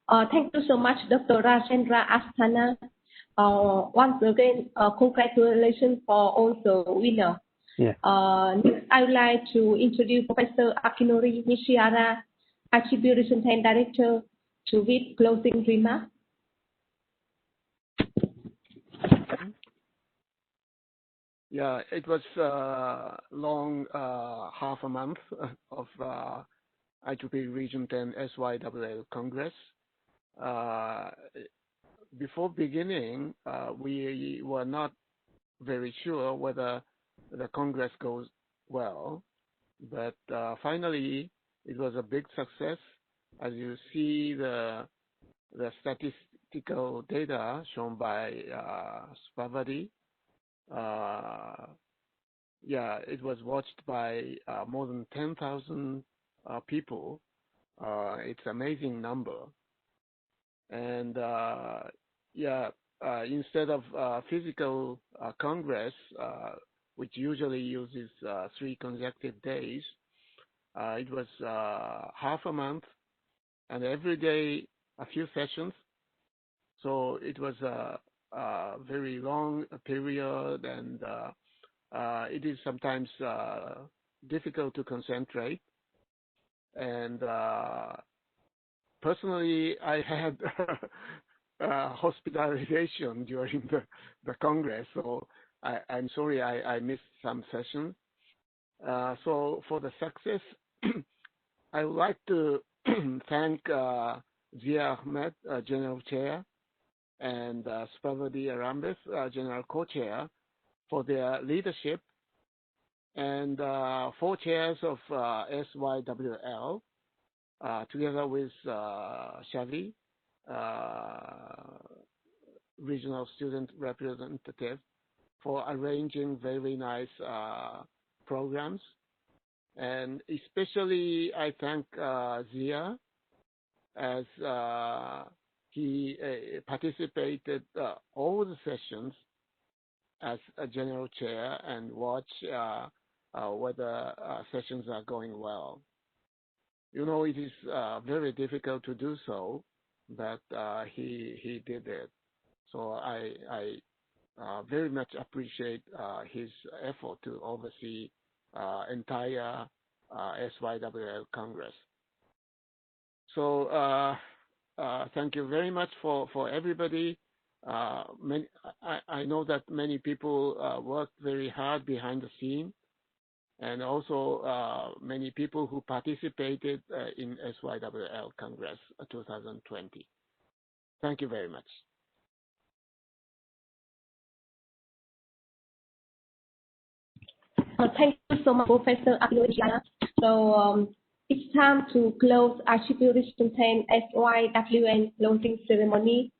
Thank you so much, Dr. Rajendra Asthana. Once again, congratulations for all the winners. Yeah. Next, I would like to introduce Professor Akinori Nishihara, Attribution 10 Director, to give closing remarks. Yeah, it was long half a month of IEEE Region 10 SYWL Congress. Before beginning, we were not very sure whether the Congress goes well, but finally it was a big success. As you see the statistical data shown by Spavati, yeah, it was watched by more than 10,000 people. It's an amazing number. And yeah, instead of physical Congress, which usually uses 3 consecutive days, it was half a month and every day a few sessions. So it was a very long period, and it is sometimes difficult to concentrate. And personally, I had hospitalization during the Congress, so I'm sorry I missed some sessions. So for the success, I would like to thank Zia Ahmed, General Chair, and Spavati Arambis, General Co-Chair, for their leadership, and 4 chairs of SYWL, together with Shavi, regional student representative, for arranging very nice programs. And especially I thank Zia, as he participated all the sessions as a general chair and watch whether sessions are going well. You know, it is very difficult to do so, but he did it. So I very much appreciate his effort to oversee entire SYWL Congress. So thank you very much for everybody. I know that many people worked very hard behind the scene, and also many people who participated in SYWL Congress 2020. Thank you very much. Thank you so much, Professor Abdullah. So it's time to close Attribution 10 SYWN closing ceremony.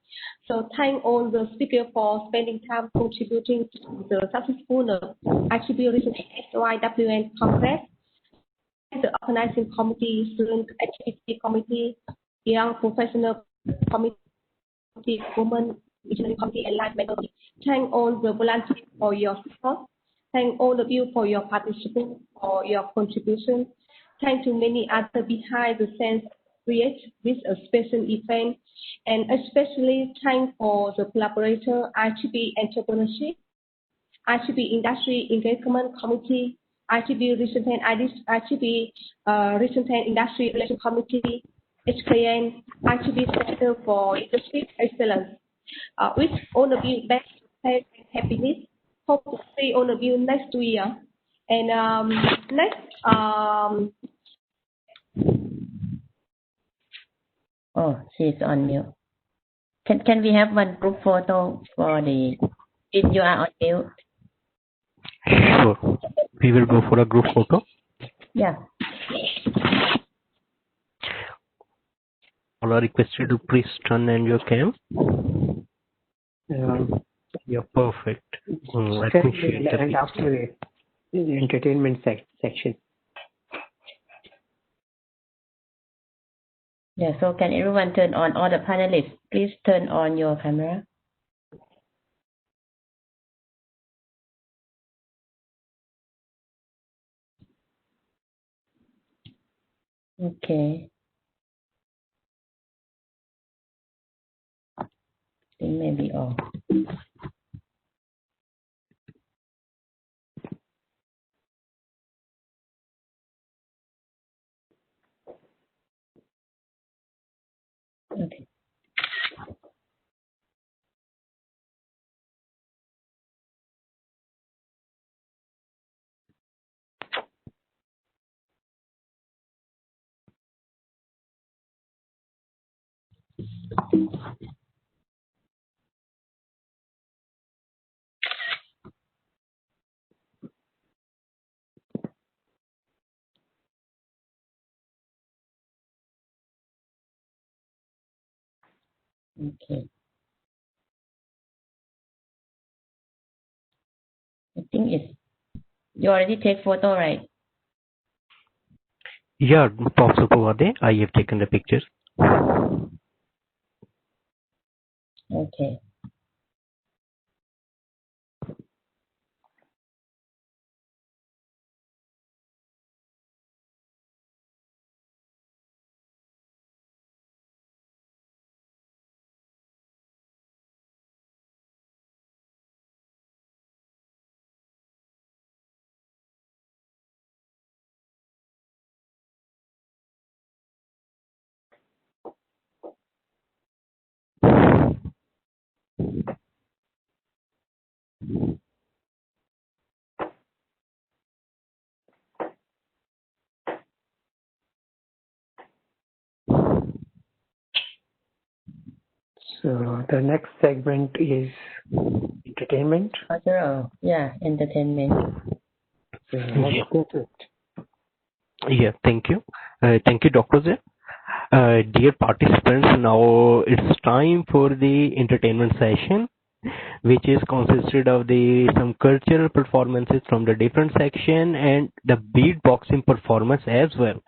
So thank all the speakers for spending time contributing to the successful Attribution SYWN Congress. The organizing committee, student activity committee, young professional committee, women engineering committee, and life member. Thank all the volunteers for your support. Thank all of you for your participation, for your contribution. Thank to many others behind the scenes create this a special event, and especially thank for the collaborator IEEE Entrepreneurship, IEEE Industry Engagement Committee, IEEE Recent Industry Relations Committee, HKN, IEEE Center for Leadership Excellence. Wish all of you best health and happiness. Hope to see all of you next year. And next, oh, she's on mute. Can we have one group photo for the, if you are on mute? Sure. We will go for a group photo. Yeah. All are requested to please turn on your cam. Yeah, perfect. Let me share the and after the entertainment section. Yeah, so can everyone turn on, all the panelists, please turn on your camera. Okay. I think maybe all. Okay. Okay. I think it's, you already take photo, right? Yeah, Prof. Supawade, I have taken the pictures. Okay. So the next segment is entertainment. Yeah, entertainment. So let's go to it. Yeah, thank you. Thank you, Dr. Z. Dear participants, now it's time for the entertainment session, which is consisted of some cultural performances from the different section and the beatboxing performance as well.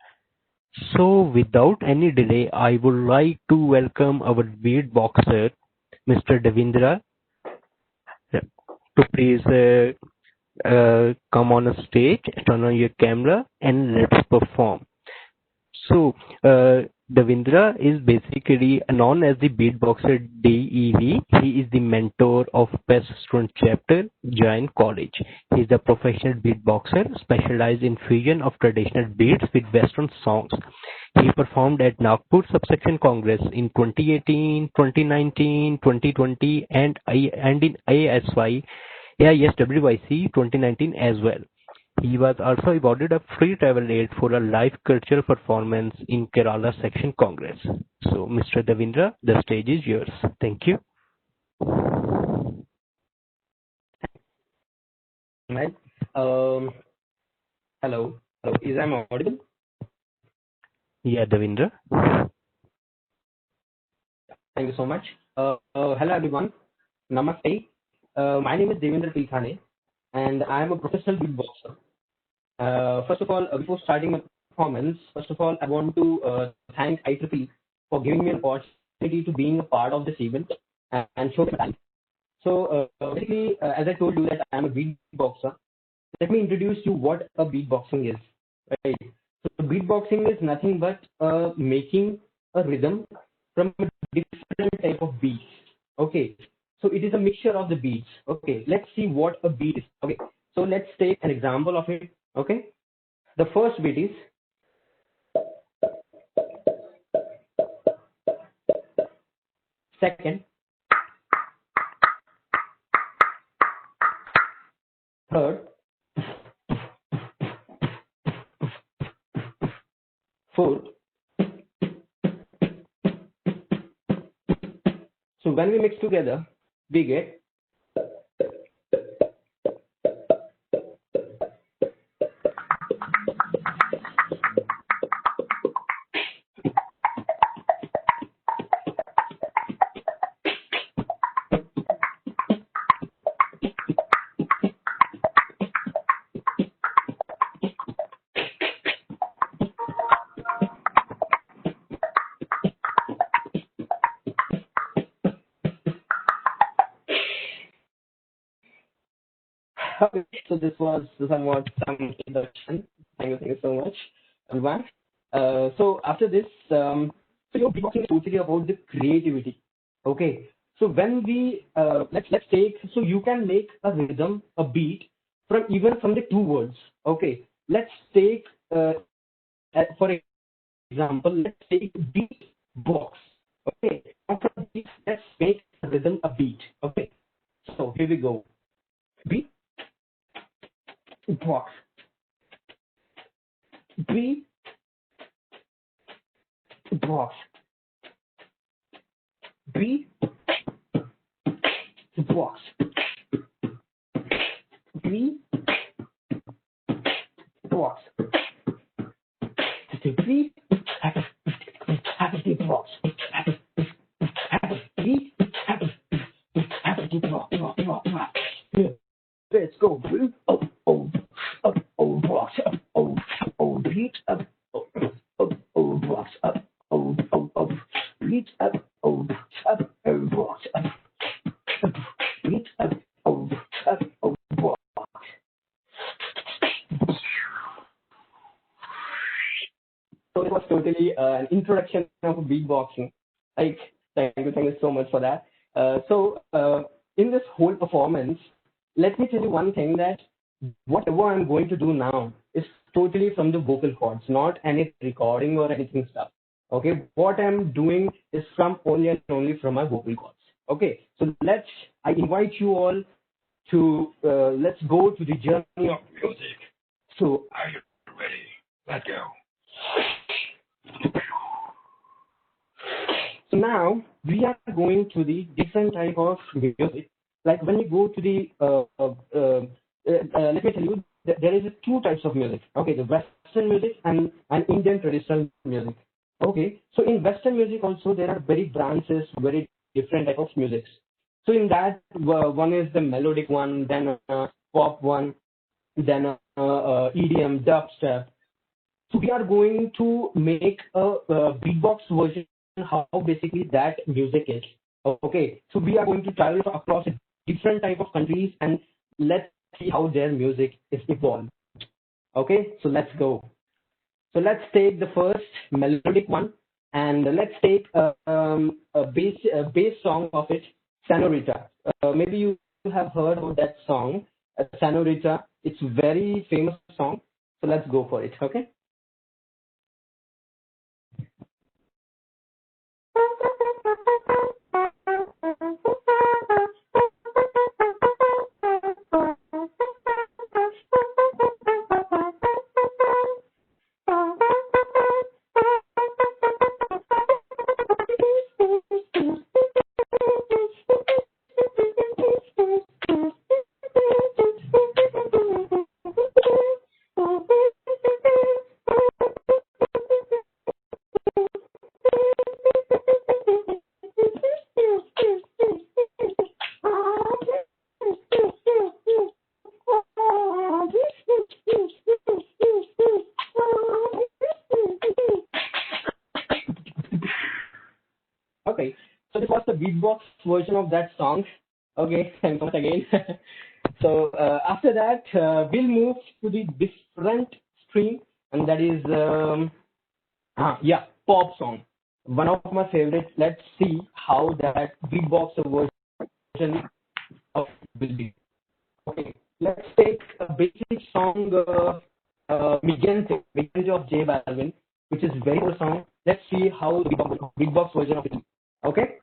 So without any delay, I would like to welcome our beatboxer, Mr. Devendra, to please come on a stage, turn on your camera, and let's perform. So Davindra is basically known as the beatboxer DEV. He is the mentor of Best Student Chapter, Jain College. He is a professional beatboxer specialized in fusion of traditional beats with Western songs. He performed at Nagpur Subsection Congress in 2018, 2019, 2020 and in AISWYC 2019 as well. He was also awarded a free travel aid for a live cultural performance in Kerala Section Congress. So, Mr. Davindra, the stage is yours. Thank you. Right. Hello. Is I audible? Yeah, Davindra. Thank you so much. Hello everyone. Namaste. My name is Devendra Tilkhane and I am a professional beatboxer. First of all, before starting my performance, first of all, I want to thank IEEE for giving me an opportunity to being a part of this event and show my talent. So basically, as I told you that I am a beatboxer, let me introduce you what a beatboxing is. Right? So beatboxing is nothing but making a rhythm from a different type of beats. Okay, so it is a mixture of the beats. Okay, let's see what a beat is. Okay, so let's take an example of it. Okay, the first beat is second, third, fourth. So when we mix together, we get okay. So this was somewhat some introduction. Thank you so much, everyone. So after this, so your beatboxing is totally about the creativity. Okay. So when we let's take, so you can make a rhythm, a beat from even from the two words. Okay. Let's take for example, let's take beat box. Okay. Now from beat, let's make a rhythm a beat. Okay. So here we go. Beat box. Beat box. Beat box. Beat box. Beat box. Let's go. Oh, oh, oh, oh, box. Oh, oh, beat up. Oh, oh, oh, box up. Oh, oh, oh, beat up. Oh, up. Oh, box up. Beat up. Oh, up. Oh, box. So it was totally an introduction of beatboxing. Like, thank you so much for that. In this whole performance, let me tell you one thing, that whatever I'm going to do now is totally from the vocal cords, not any recording or anything stuff. Okay, what I'm doing is from only and only from my vocal cords. Okay, so I invite you all to, let's go to the journey of music. So, are you ready? Let's go. So now we are going to the different type of music. Like when you go to the, let me tell you, there is two types of music. Okay, the Western music and Indian traditional music. Okay, so in Western music also there are very branches, very different type of musics. So in that, one is the melodic one, then pop one, then EDM, dubstep. So we are going to make a beatbox version how basically that music is. Okay, so we are going to travel across different type of countries and let's see how their music is evolved. Okay, so let's go. So let's take the first melodic one. And let's take a bass song of it, Senorita. Maybe you have heard of that song, Senorita. It's a very famous song. So let's go for it, okay? Okay, so this was the beatbox version of that song. Okay, and once again. So after that, we'll move to the different stream, and that is pop song. One of my favorites. Let's see how that beatbox version of will be. Okay, let's take a basic song, Migente of J Balvin, which is very good song. Let's see how the beatbox version of it is. Okay.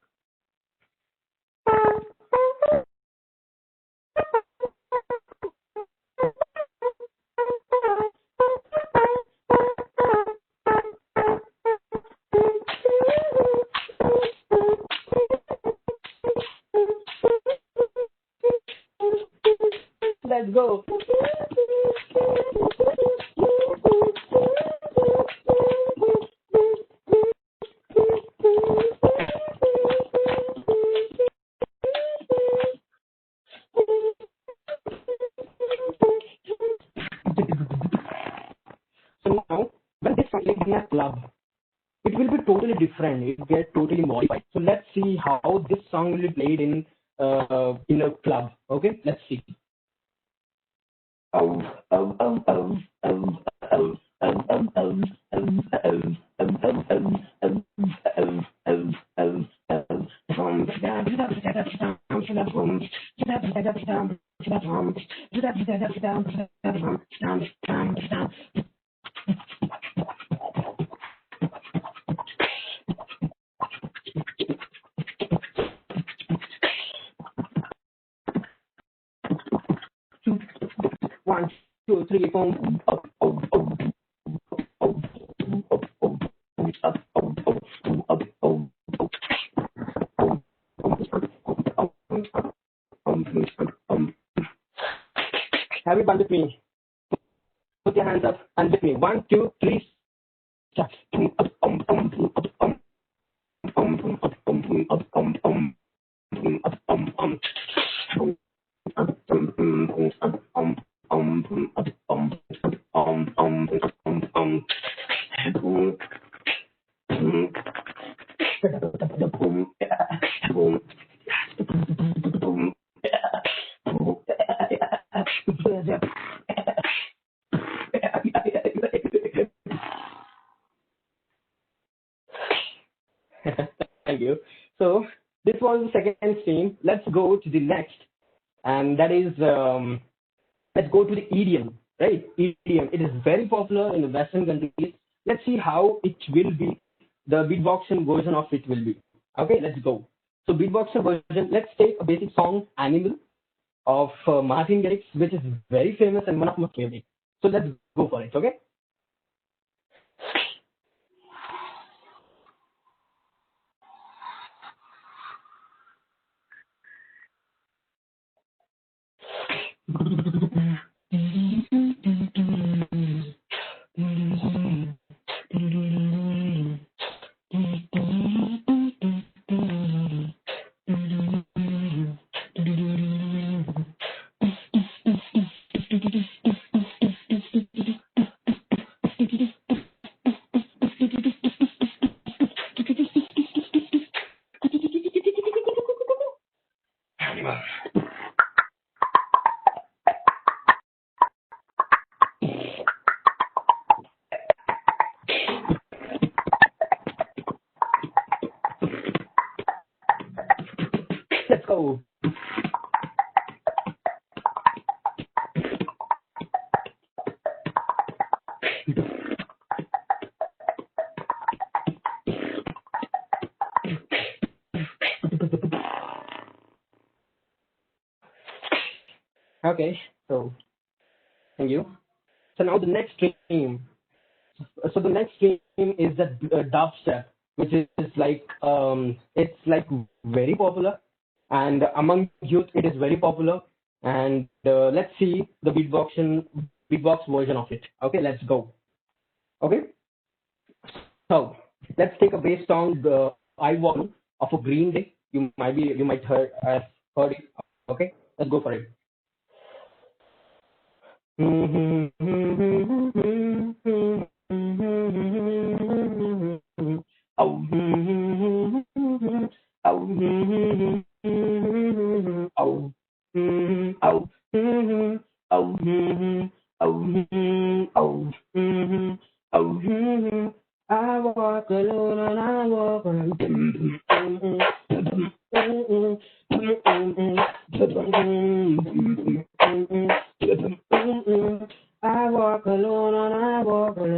Let's go. So now, when this song is in a club, it will be totally different. It will get totally modified. So let's see how this song will be played in a club. Okay, let's see. One, two, three, four. Everybody with me. Put your hands up and with me. 1, 2, 3. Start. Thank you. So this was the second stream. Let's go to the next, and that is let's go to the EDM. Right, EDM. It is very popular in the Western countries. Let's see how it will be. The beatboxing version of it will be. Okay, let's go. So beatboxing version. Let's take a basic song, "Animal" of Martin Garrix, which is very famous and one of my favorites. So let's go for it. Okay. go. Okay, so thank you. So now the next stream. So the next stream is the dubstep, which is like it's like very popular, and among youth it is very popular. And let's see the beatbox version of it. Okay, let's go. Okay, so let's take a bass song, the I Walk of a Green Day. You might have heard it. Okay, let's go for it. I walk alone and I walk alone. I walk alone and I walk alone.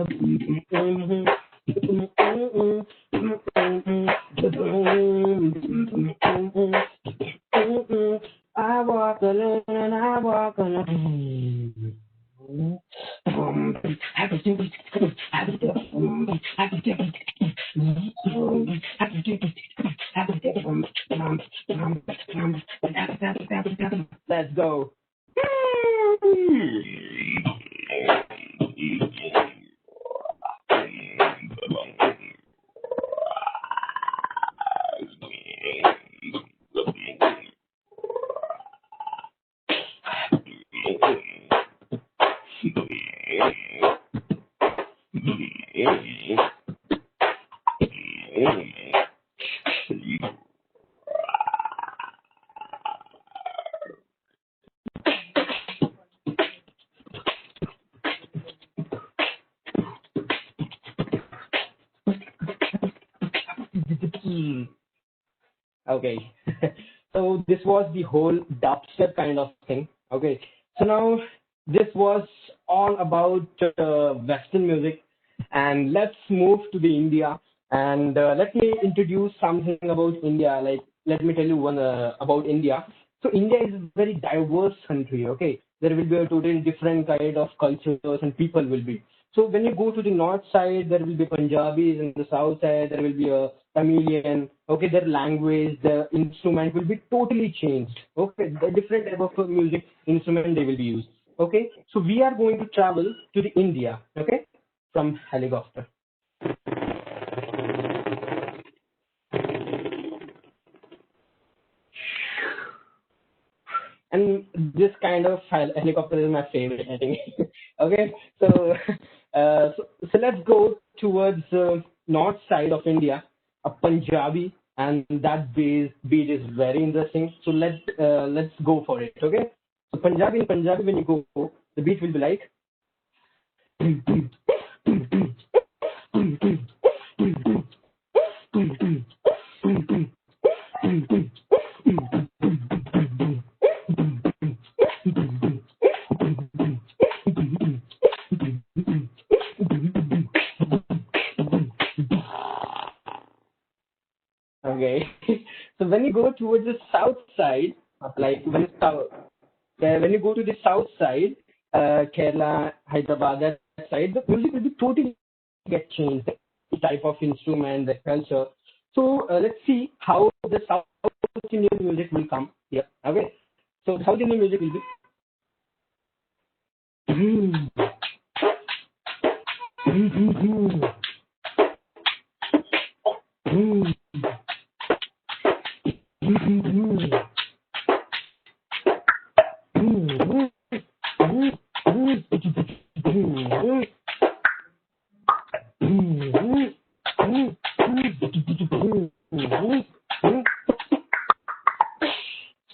I walk alone and I walk alone. Let's go. Okay, so this was the whole dubstep kind of thing. Okay, so now this was all about Western music, and let's move to the India. And let me introduce something about India. Like, let me tell you one about India. So India is a very diverse country. Okay, there will be a totally different kind of cultures and people will be. So when you go to the north side, there will be Punjabis, and the south side there will be a Tamilian. Okay, their language, the instrument will be totally changed. Okay, the different type of music instrument they will be used. Okay, so we are going to travel to the India. Okay, from helicopter. And this kind of helicopter is my favorite, I think. Okay, so so let's go towards north side of India, a Punjabi, and that beat is very interesting. So let's go for it. Okay, so Punjabi, in Punjabi, when you go, the beat will be like. Okay, so when you go towards the south side, like when you go to the south side, Kerala, Hyderabad, that side, the music will be totally get changed. The type of instrument, the culture. So let's see how the South Indian music will come here. Okay, so South Indian music will be.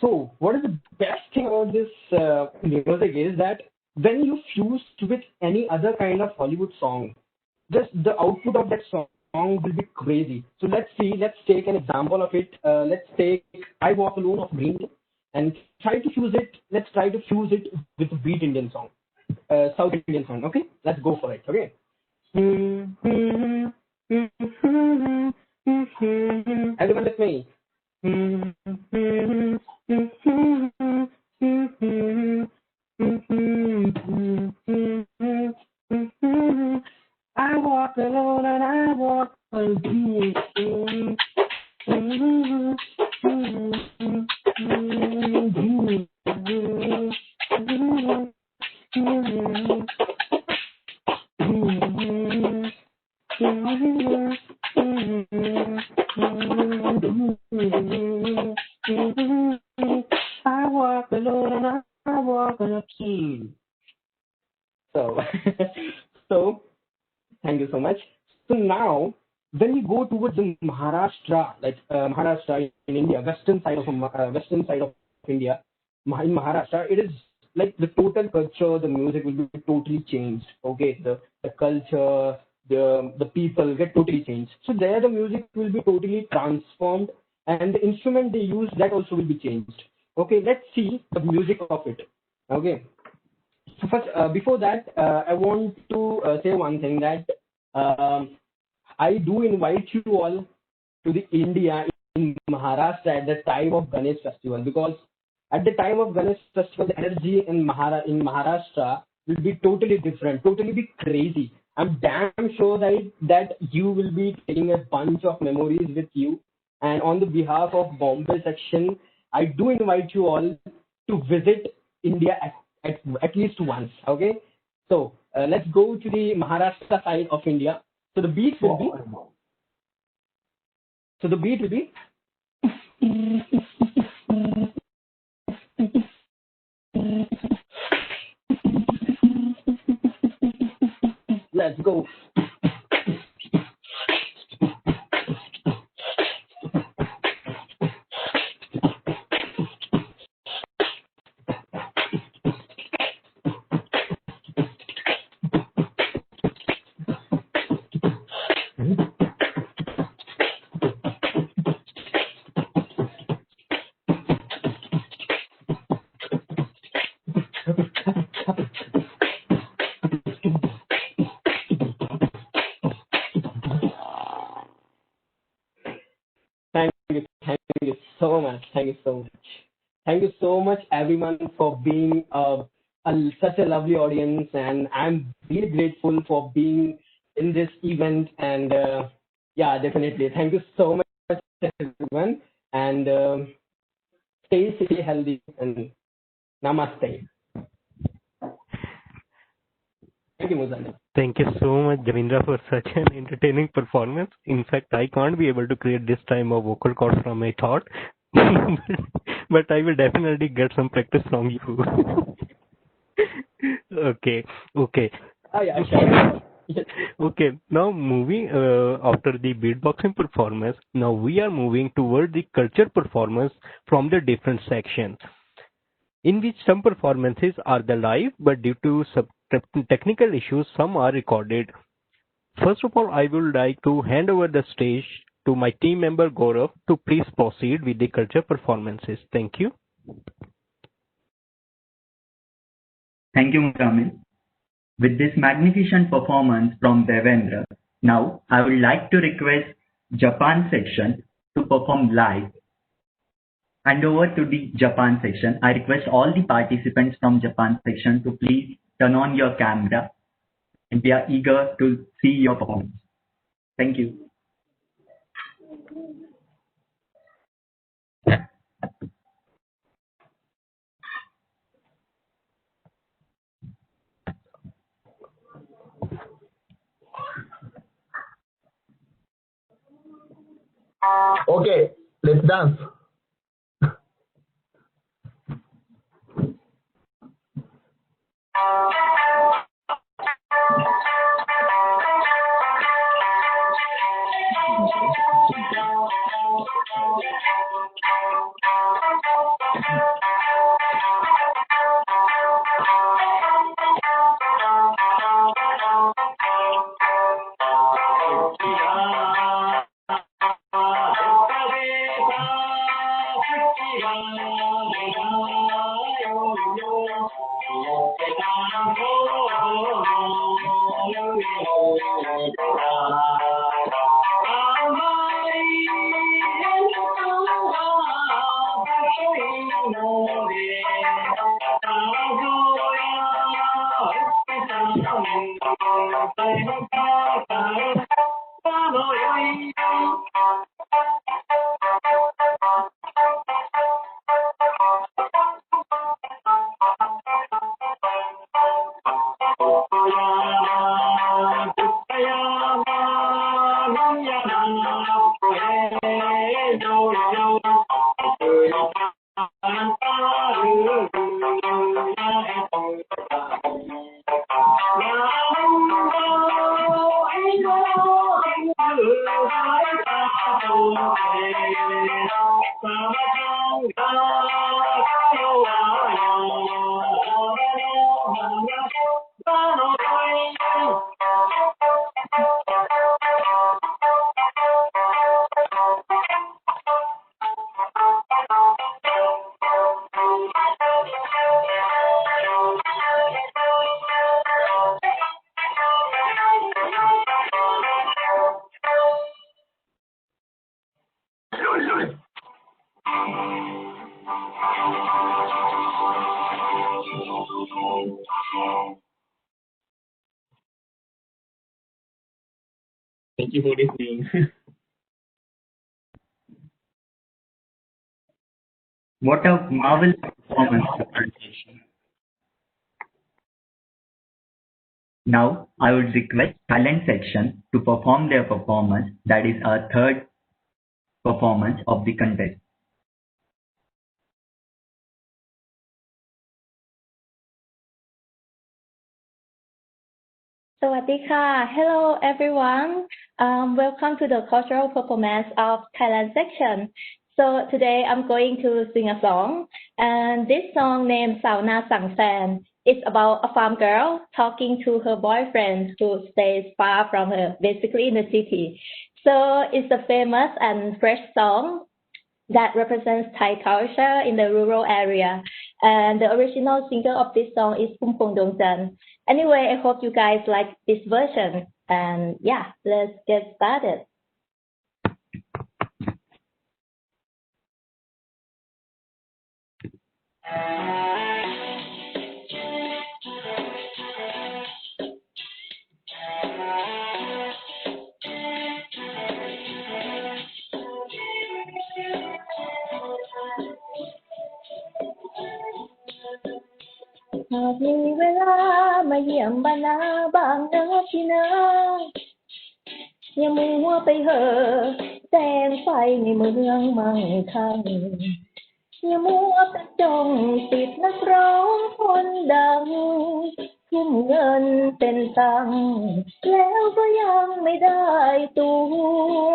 So what is the best thing about this music is that when you fuse with any other kind of Hollywood song, just the output of that song song will be crazy. So let's see. Let's take an example of it. Let's take "I Walk Alone" of Green Day and try to fuse it. Let's try to fuse it with a beat Indian song, South Indian song. Okay, let's go for it. Okay. Everyone with me. I walk alone and I walk alone. I walk alone and I walk on a key. So, so thank you so much. So now, when we go towards the Maharashtra, like Maharashtra in India, western side of India, in Maharashtra, it is like the total culture, the music will be totally changed. Okay, the culture, the people get totally changed. So there, the music will be totally transformed, and the instrument they use, that also will be changed. Okay, let's see the music of it. Okay. So first, before that, I want to say one thing that I do invite you all to the India in Maharashtra at the time of Ganesh festival, because at the time of Ganesh festival, the energy in Maharashtra will be totally different, totally be crazy. I'm damn sure that you will be taking a bunch of memories with you. And on the behalf of Bombay section, I do invite you all to visit India at least once. Okay, so let's go to the Maharashtra side of India. So the beat will be. Let's go. Thank you so much. Thank you so much. Thank you so much, everyone, for being such a lovely audience, and I'm really grateful for being in this event. And yeah, definitely, thank you so much, everyone, and stay healthy, and namaste. Thank you, Muzamil. Thank you so much, Javindra, for such an entertaining performance. In fact, I can't be able to create this time of vocal cords from my thought, but I will definitely get some practice from you. Okay. Yeah, sure. Okay, now moving after the beatboxing performance, now we are moving toward the culture performance from the different sections, in which some performances are the live, but due to technical issues, some are recorded. First of all, I would like to hand over the stage to my team member Gaurav to please proceed with the culture performances. Thank you. Thank you, Muzamil. With this magnificent performance from Devendra, now I would like to request Japan section to perform live. Hand over to the Japan section. I request all the participants from Japan section to please turn on your camera, and we are eager to see your performance. Thank you. Okay, let's dance. Thank you for listening. What a marvelous performance presentation. Now, I would request talent section to perform their performance, that is our third performance of the contest. Sawadika. Hello everyone. Welcome to the cultural performance of Thailand section. So today I'm going to sing a song, and this song named Sao Na Sang San. It's about a farm girl talking to her boyfriend who stays far from her, basically in the city. So it's a famous and fresh song that represents Thai culture in the rural area. And the original singer of this song is Pumpong Dongjan. Anyway, I hope you guys like this version. And yeah, let's get started.หากมีเวลามาเยี่ยมบ้านนาบ้างนะพี่นะอย่ามัวไปเหอะแสงไฟในเมืองมั่งคั่งอย่ามัวไปจ้องติดนักร้องคนดังทุ่มเงินเป็นตังค์แล้วก็ยังไม่ได้ตัว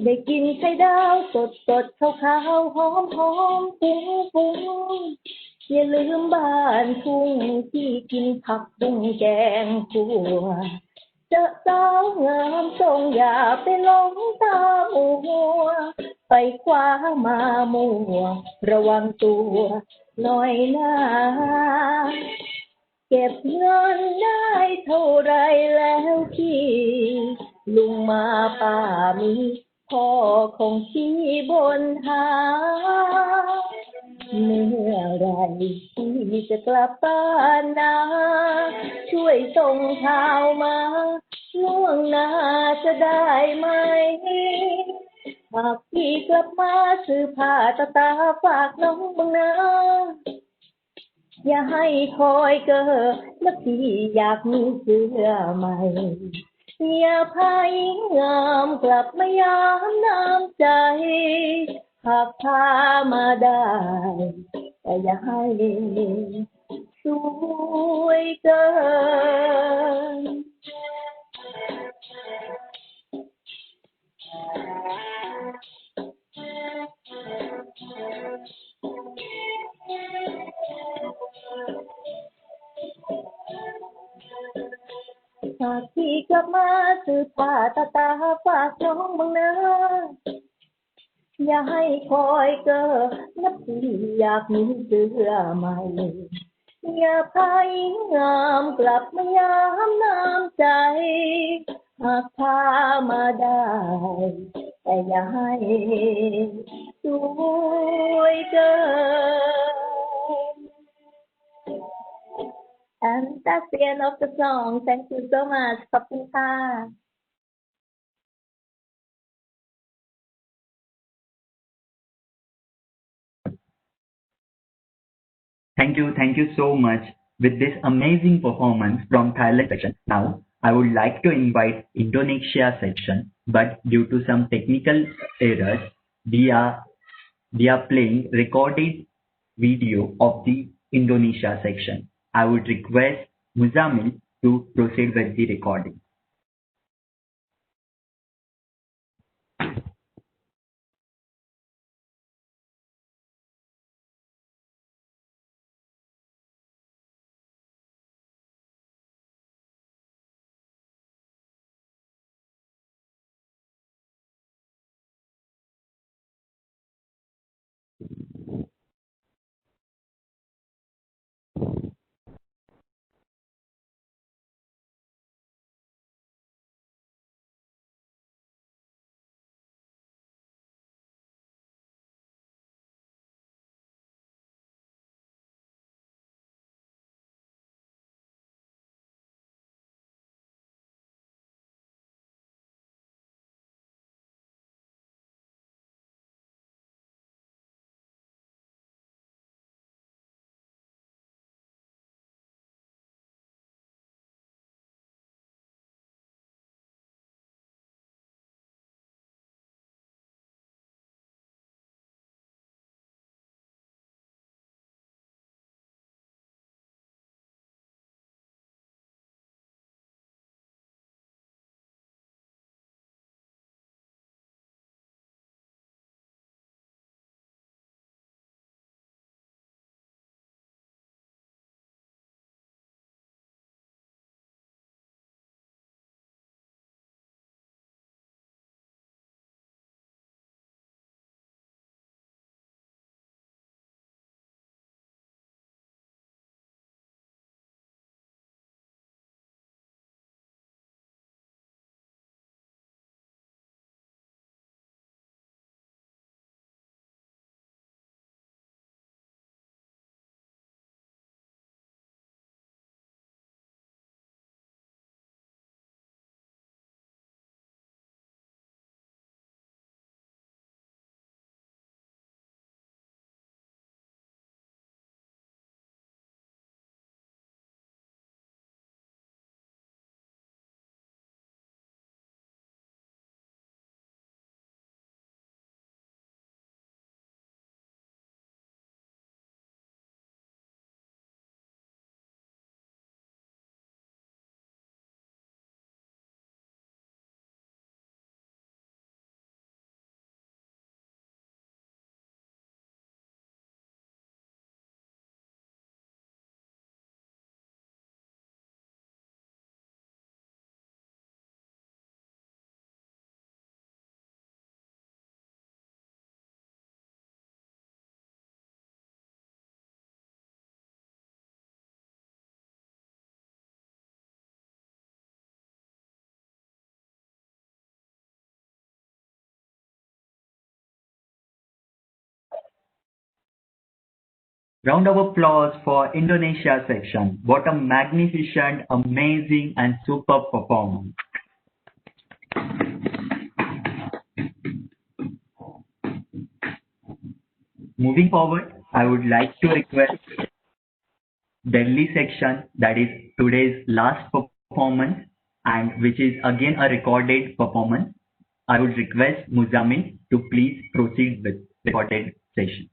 ได้กินไข่ดาวสดสดขาวขาวหอมหอมฟุ้งฟุ้งอย่าลืมบ้านทุ่งที่กินผักบุ้งแกงคั่วเจอสาวงามทรงอย่าไปหลงตามัวไปคว้ามามัวระวังตัวหน่อยนะเก็บเงินได้เท่าไรแล้วพี่ลุงมาป้ามีพ่อคงชี้บนหาเมื่อไรที่จะกลับบ้านนะช่วยส่งข่าวมาล่วงหน้าจะได้ไหมหากพี่กลับมาซื้อผ้าตาฝากน้องบ้างนะอย่าให้คอยเกิดและพี่อยากมีเสื้อใหม่อย่าพายงามกลับมายามน้ำใจหากพามาได้แต่อย่าให้สวยเกินหากพี่กลับมาซื้อผ้าตาฝากน้องบ้างนะอย่าให้คอยเกิดนับพี่อยากมีเสื้อใหม่ อย่าพายงามกลับมายามน้ำใจหากพามาได้แต่อย่าให้สวยเกิน And that's the end of the song. Thank you so much. ขอบคุณค่ะ Thank you so much with this amazing performance from Thailand section. Now, I would like to invite Indonesia section, but due to some technical errors, we are playing recorded video of the Indonesia section. I would request Muzamil to proceed with the recording. Round of applause for Indonesia section. What a magnificent, amazing and superb performance. Moving forward, I would like to request Delhi section, that is today's last performance and which is again a recorded performance. I would request Muzamil to please proceed with recorded session.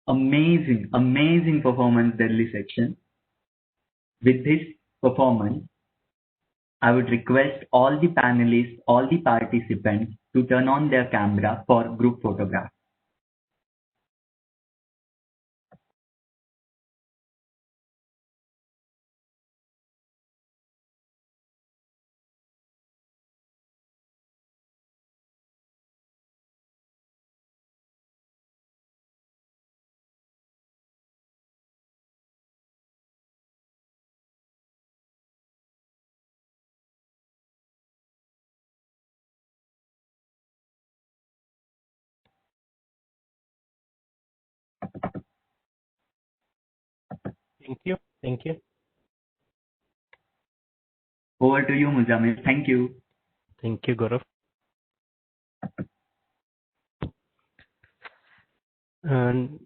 amazing performance, Delhi section. With this performance, I would request all the panelists, all the participants to turn on their camera for group photograph. Thank you. Thank you. Over to you, Muzamil. Thank you. Thank you, Gaurav. And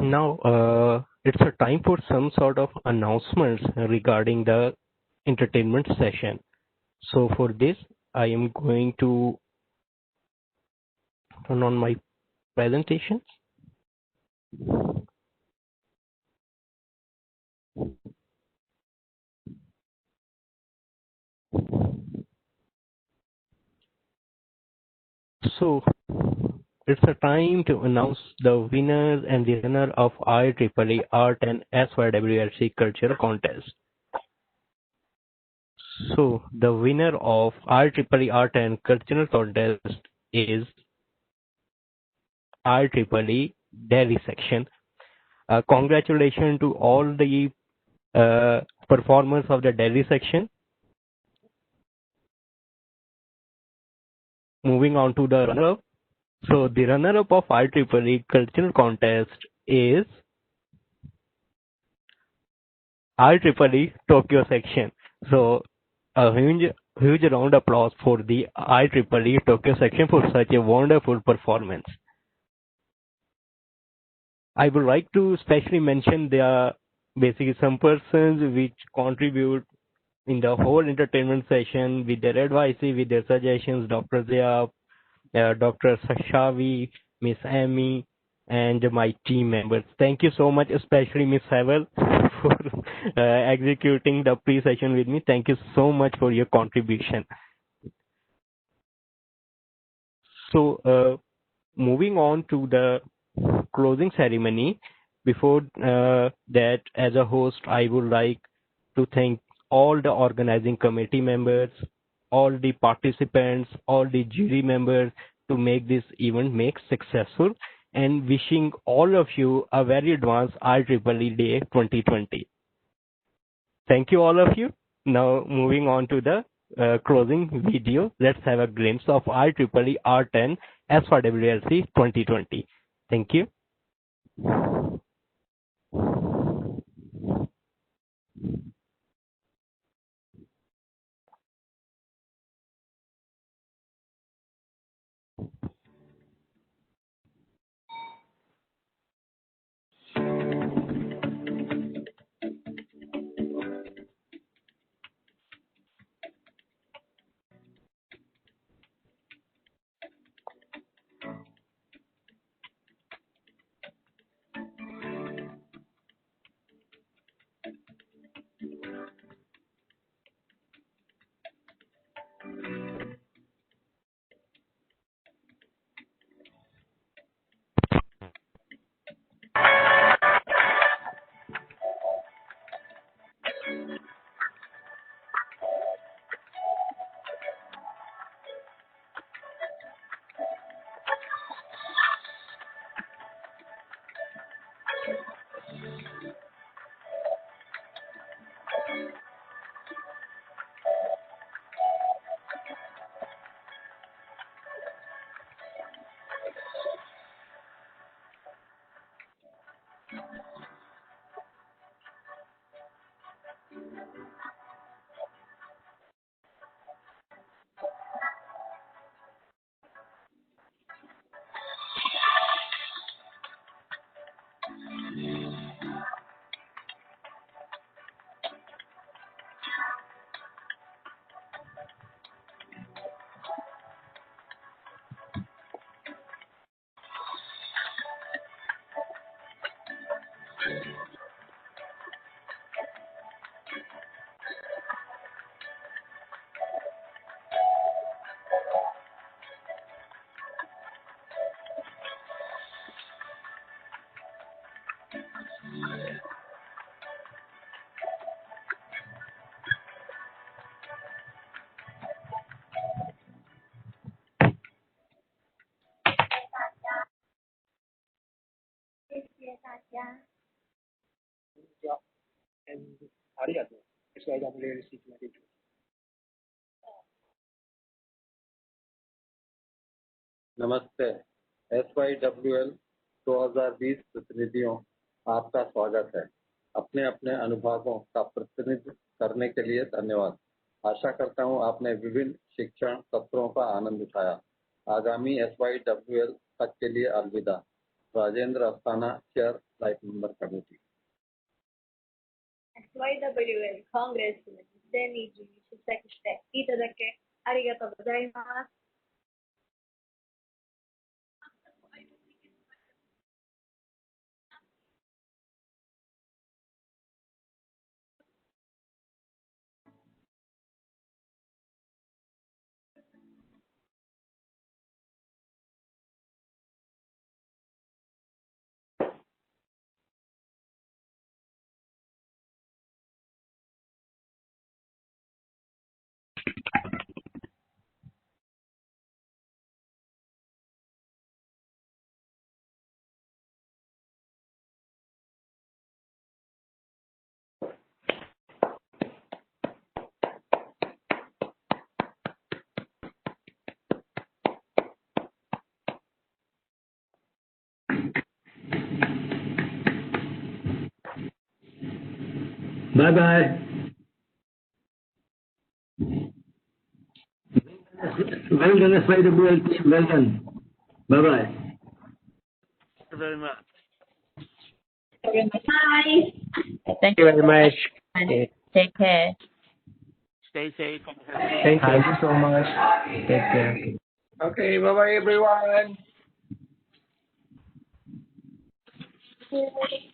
now it's a time for some sort of announcements regarding the entertainment session. So for this, I am going to turn on my presentation. So it's a time to announce the winners and the winner of IEEE R10 SYWLC Cultural Contest. So the winner of IEEE R10 Cultural Contest is IEEE Delhi section. Congratulations to all the performers of the Delhi section. Moving on to the runner-up. So the runner-up of IEEE Cultural Contest is IEEE Tokyo section. So a huge round of applause for the IEEE Tokyo section for such a wonderful performance. I would like to specially mention there are basically some persons which contribute in the whole entertainment session with their advice, with their suggestions, Dr. Zia, Dr. Sashavi, Miss Amy, and my team members. Thank you so much, especially Miss Havel, for executing the pre-session with me. Thank you so much for your contribution. So, moving on to the closing ceremony. Before that, as a host, I would like to thank all the organizing committee members, all the participants, all the jury members to make this event successful, and wishing all of you a very advanced IEEE Day 2020. Thank you, all of you. Now, moving on to the closing video, let's have a glimpse of IEEE R10 SYWLC 2020. Thank you. SYWLC 22. नमस्ते। SYWL 2020 प्रतिनिधियों, आपका स्वागत है। अपने अपने अनुभवों का प्रतिनिधित्व करने के लिए धन्यवाद। आशा करता हूं आपने विभिन्न शिक्षण सत्रों का आनंद उठाया। आगामी SYWL तक के लिए अलविदा। Rajendra Asthana, chair life member committee. SYWL コングレスの2020に出席していただきありがとうございます。Bye bye. Well done, SYWL team. Well done. Bye bye. Thank you very much. Bye. Thank you very much. Take care. Stay safe. Thank you so much. Take care. Okay, bye-bye everyone. Thank you.